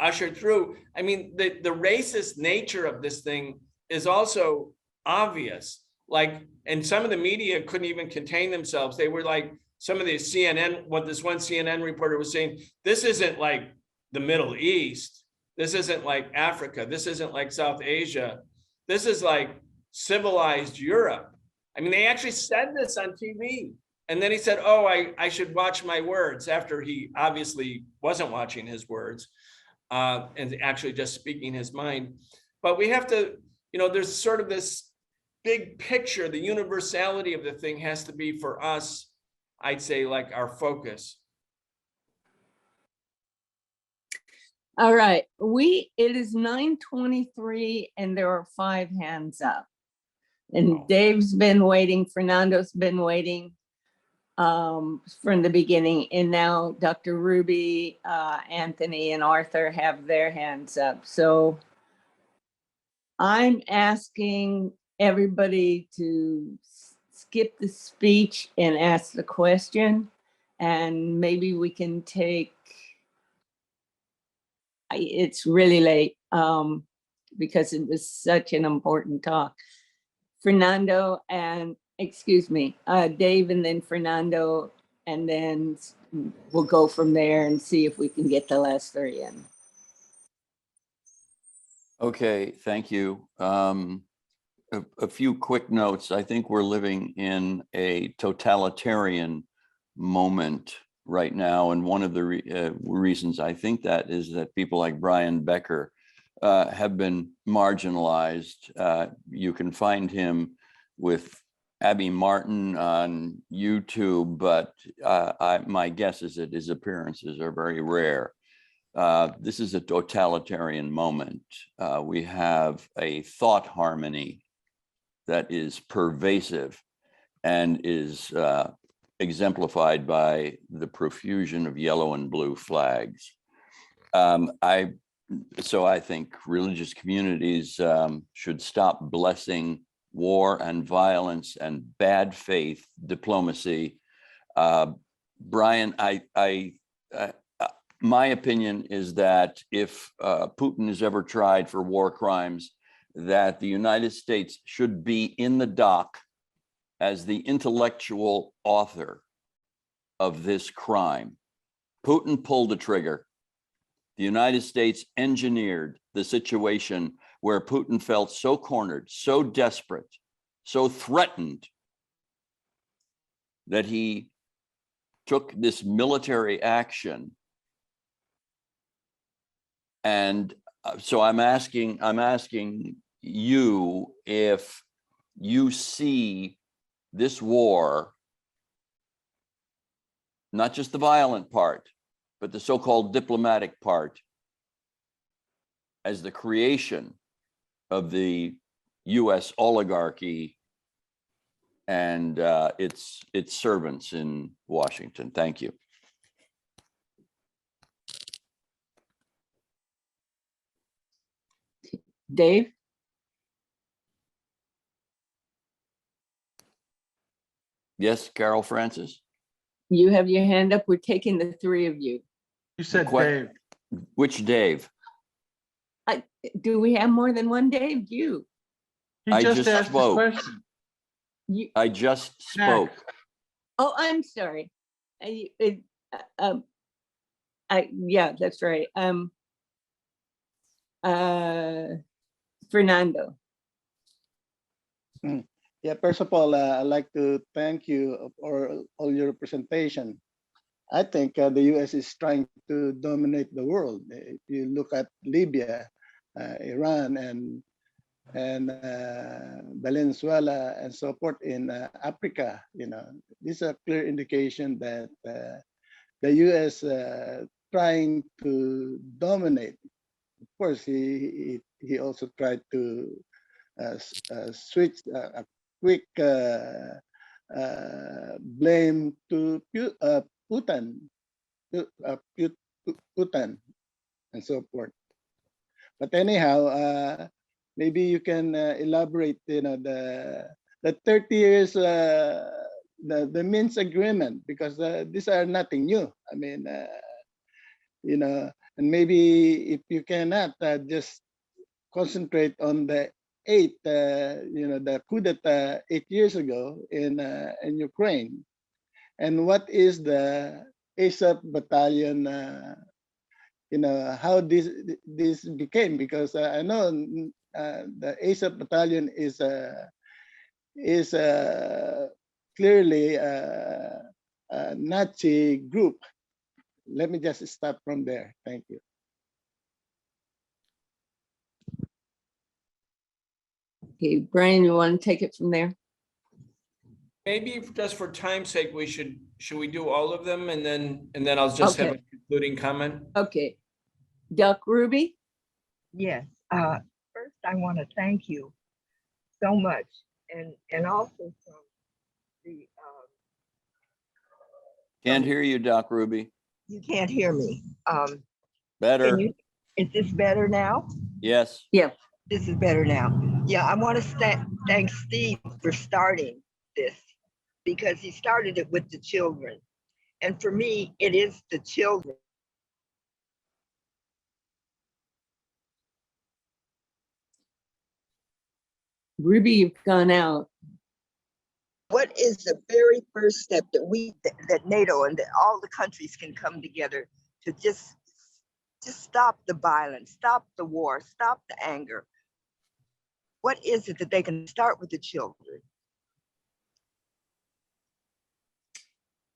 ushered through. I mean, the racist nature of this thing is also obvious. Like, and some of the media couldn't even contain themselves. They were like, some of the this one CNN reporter was saying, this isn't like the Middle East. This isn't like Africa. This isn't like South Asia. This is like civilized Europe. I mean, they actually said this on TV. And then he said, oh, I should watch my words, after he obviously wasn't watching his words and actually just speaking his mind. But we have to, there's sort of this big picture, the universality of the thing has to be for us, I'd say, like our focus. All right, it is 9:23 and there are 5 hands up. And Dave's been waiting, Fernando's been waiting from the beginning, and now Dr. Ruby, Anthony, and Arthur have their hands up. So I'm asking everybody to skip the speech and ask the question, and maybe we can take, it's really late because it was such an important talk. Fernando and, excuse me, Dave, and then Fernando, and then we'll go from there and see if we can get the last 3 in. Okay, thank you. A few quick notes. I think we're living in a totalitarian moment right now. And one of the reasons I think that is that people like Brian Becker have been marginalized. You can find him with Abby Martin on YouTube, but my guess is that his appearances are very rare. This is a totalitarian moment. We have a thought harmony that is pervasive and is exemplified by the profusion of yellow and blue flags. So I think religious communities should stop blessing war and violence and bad faith diplomacy. Brian, my opinion is that if Putin is ever tried for war crimes, that the United States should be in the dock as the intellectual author of this crime. Putin pulled the trigger. The United States engineered the situation where Putin felt so cornered, so desperate, so threatened that he took this military action. And so I'm asking you if you see this war, not just the violent part, but the so-called diplomatic part, as the creation of the US oligarchy and its servants in Washington. Thank you. Dave? Yes, Carol Francis? You have your hand up. We're taking the 3 of you. You said Dave. Which Dave? Do we have more than one Dave? You. He I just just asked his spoke. question. I just spoke. Oh, I'm sorry. Yeah, that's right. Fernando. Yeah, first of all, I'd like to thank you for all your presentation. I think the U.S. is trying to dominate the world. If you look at Libya, Iran, and Venezuela, and so forth in Africa, this is a clear indication that the U.S. trying to dominate. Of course, he also tried to switch a quick blame to Putin, Putin, and so forth. But anyhow, maybe you can elaborate. The 30 years, the Minsk agreement, because these are nothing new. I mean, and maybe if you cannot just concentrate on the the coup d'etat 8 years ago in Ukraine, and what is the ASAP battalion? How this became, because I know the ASAP battalion is clearly a Nazi group. Let me just start from there. Thank you. Okay, Brian, you want to take it from there? Maybe just for time's sake, should we do all of them and then I'll just have a Okay. concluding comment? Okay. Duck Ruby? Yes. First, I want to thank you so much, and also from the. Can't hear you, Doc Ruby. You can't hear me. Can Better. you? Is this better now? Yes. Yeah. This is better now. Yeah, I want to thank Steve for starting this, because he started it with the children, and for me, it is the children. Ruby, you've gone out. What is the very first step that NATO and that all the countries can come together to just stop the violence, stop the war, stop the anger? What is it that they can start with the children?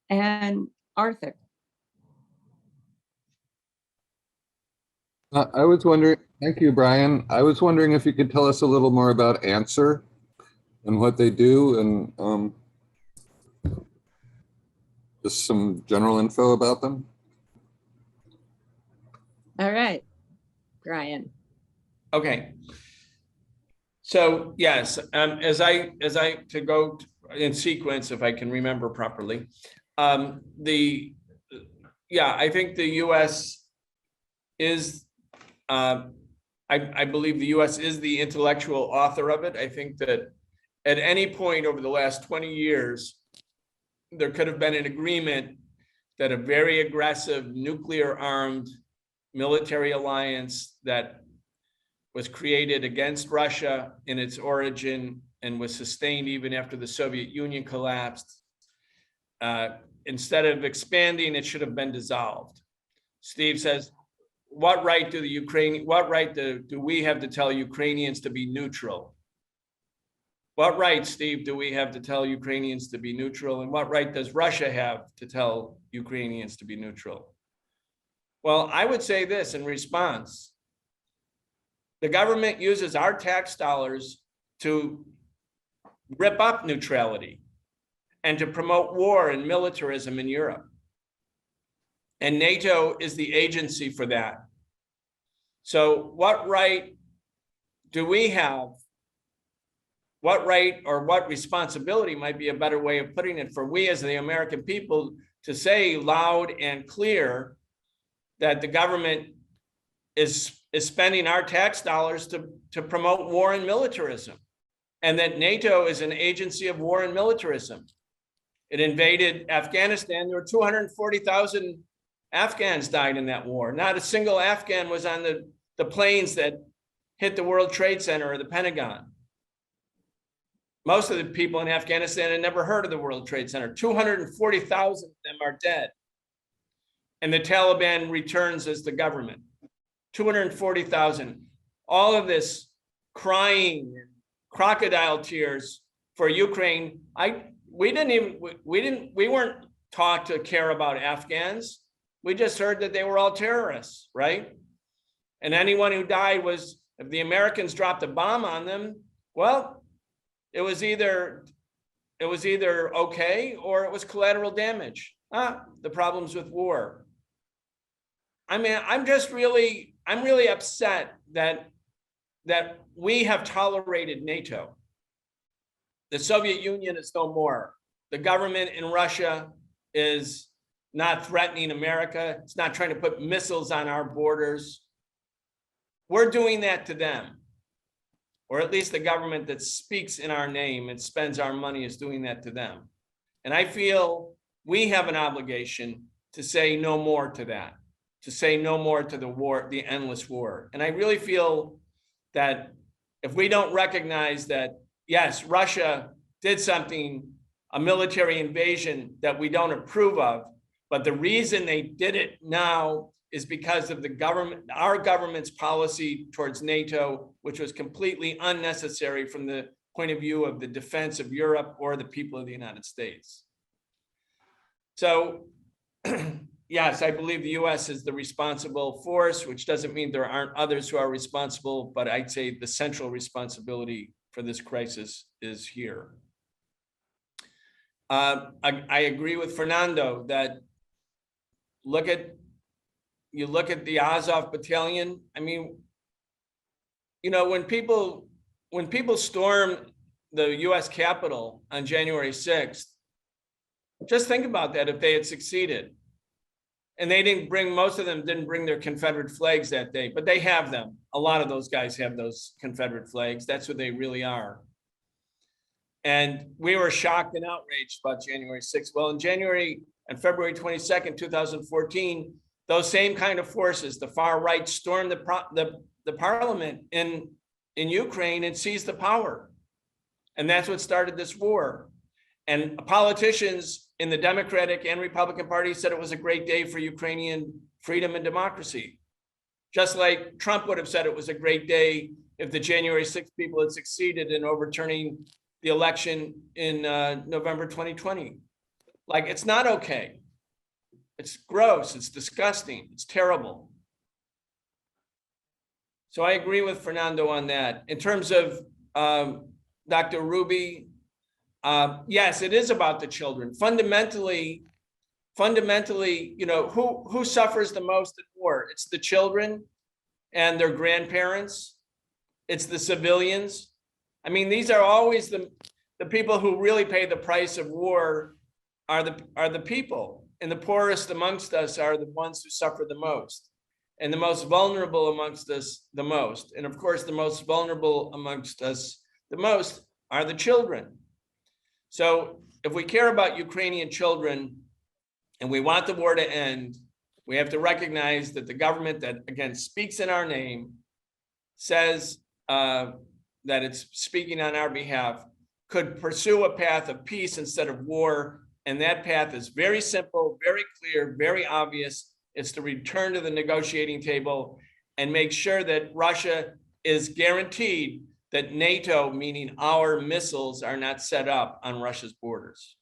And Arthur? I was wondering, thank you, Brian. I was wondering if you could tell us a little more about Answer and what they do, and just some general info about them. All right, Brian. Okay. So yes, as I to go in sequence, if I can remember properly, I think the U.S. is, I believe the U.S. is the intellectual author of it. I think that at any point over the last 20 years, there could have been an agreement that a very aggressive nuclear-armed military alliance that was created against Russia in its origin and was sustained even after the Soviet Union collapsed. Instead of expanding, it should have been dissolved. Steve says, what right do do we have to tell Ukrainians to be neutral? What right, Steve, do we have to tell Ukrainians to be neutral? And what right does Russia have to tell Ukrainians to be neutral? Well, I would say this in response. The government uses our tax dollars to rip up neutrality and to promote war and militarism in Europe. And NATO is the agency for that. So what right do we have? What right or what responsibility might be a better way of putting it for we as the American people to say loud and clear that the government is spending our tax dollars to promote war and militarism, and that NATO is an agency of war and militarism. It invaded Afghanistan. There were 240,000 Afghans died in that war. Not a single Afghan was on the planes that hit the World Trade Center or the Pentagon. Most of the people in Afghanistan had never heard of the World Trade Center. 240,000 of them are dead. And the Taliban returns as the government. 240,000. All of this crying, crocodile tears for Ukraine. We weren't taught to care about Afghans. We just heard that they were all terrorists, right? And anyone who died was, if the Americans dropped a bomb on them, well, it was either okay or it was collateral damage. The problems with war. I mean, I'm really upset that we have tolerated NATO. The Soviet Union is no more. The government in Russia is not threatening America. It's not trying to put missiles on our borders. We're doing that to them. Or at least the government that speaks in our name and spends our money is doing that to them. And I feel we have an obligation to say no more to that, to say no more to the war, the endless war. And I really feel that if we don't recognize that, yes, Russia did something, a military invasion that we don't approve of, but the reason they did it now is because of the government, our government's policy towards NATO, which was completely unnecessary from the point of view of the defense of Europe or the people of the United States. So, yes, I believe the US is the responsible force, which doesn't mean there aren't others who are responsible, but I'd say the central responsibility for this crisis is here. I agree with Fernando that you look at the Azov battalion. I mean, you know, when people stormed the US Capitol on January 6th, just think about that if they had succeeded. And they didn't bring, most of them didn't bring their Confederate flags that day, but they have them. A lot of those guys have those Confederate flags. That's what they really are. And we were shocked and outraged about January 6th. Well, in January and February 22nd, 2014, those same kind of forces, the far right, stormed the parliament in Ukraine and seized the power. And that's what started this war. And politicians in the Democratic and Republican Party said it was a great day for Ukrainian freedom and democracy. Just like Trump would have said it was a great day if the January 6th people had succeeded in overturning the election in November 2020. Like, it's not okay. It's gross, it's disgusting, it's terrible. So I agree with Fernando on that. In terms of Dr. Ruby, yes, it is about the children. Fundamentally, you know, who suffers the most at war? It's the children and their grandparents. It's the civilians. I mean, these are always the people who really pay the price of war are the people, and the poorest amongst us are the ones who suffer the most, and the most vulnerable amongst us the most. And of course, the most vulnerable amongst us the most are the children. So if we care about Ukrainian children and we want the war to end, we have to recognize that the government that, again, speaks in our name, says that it's speaking on our behalf, could pursue a path of peace instead of war. And that path is very simple, very clear, very obvious. It's to return to the negotiating table and make sure that Russia is guaranteed that NATO, meaning our missiles, are not set up on Russia's borders.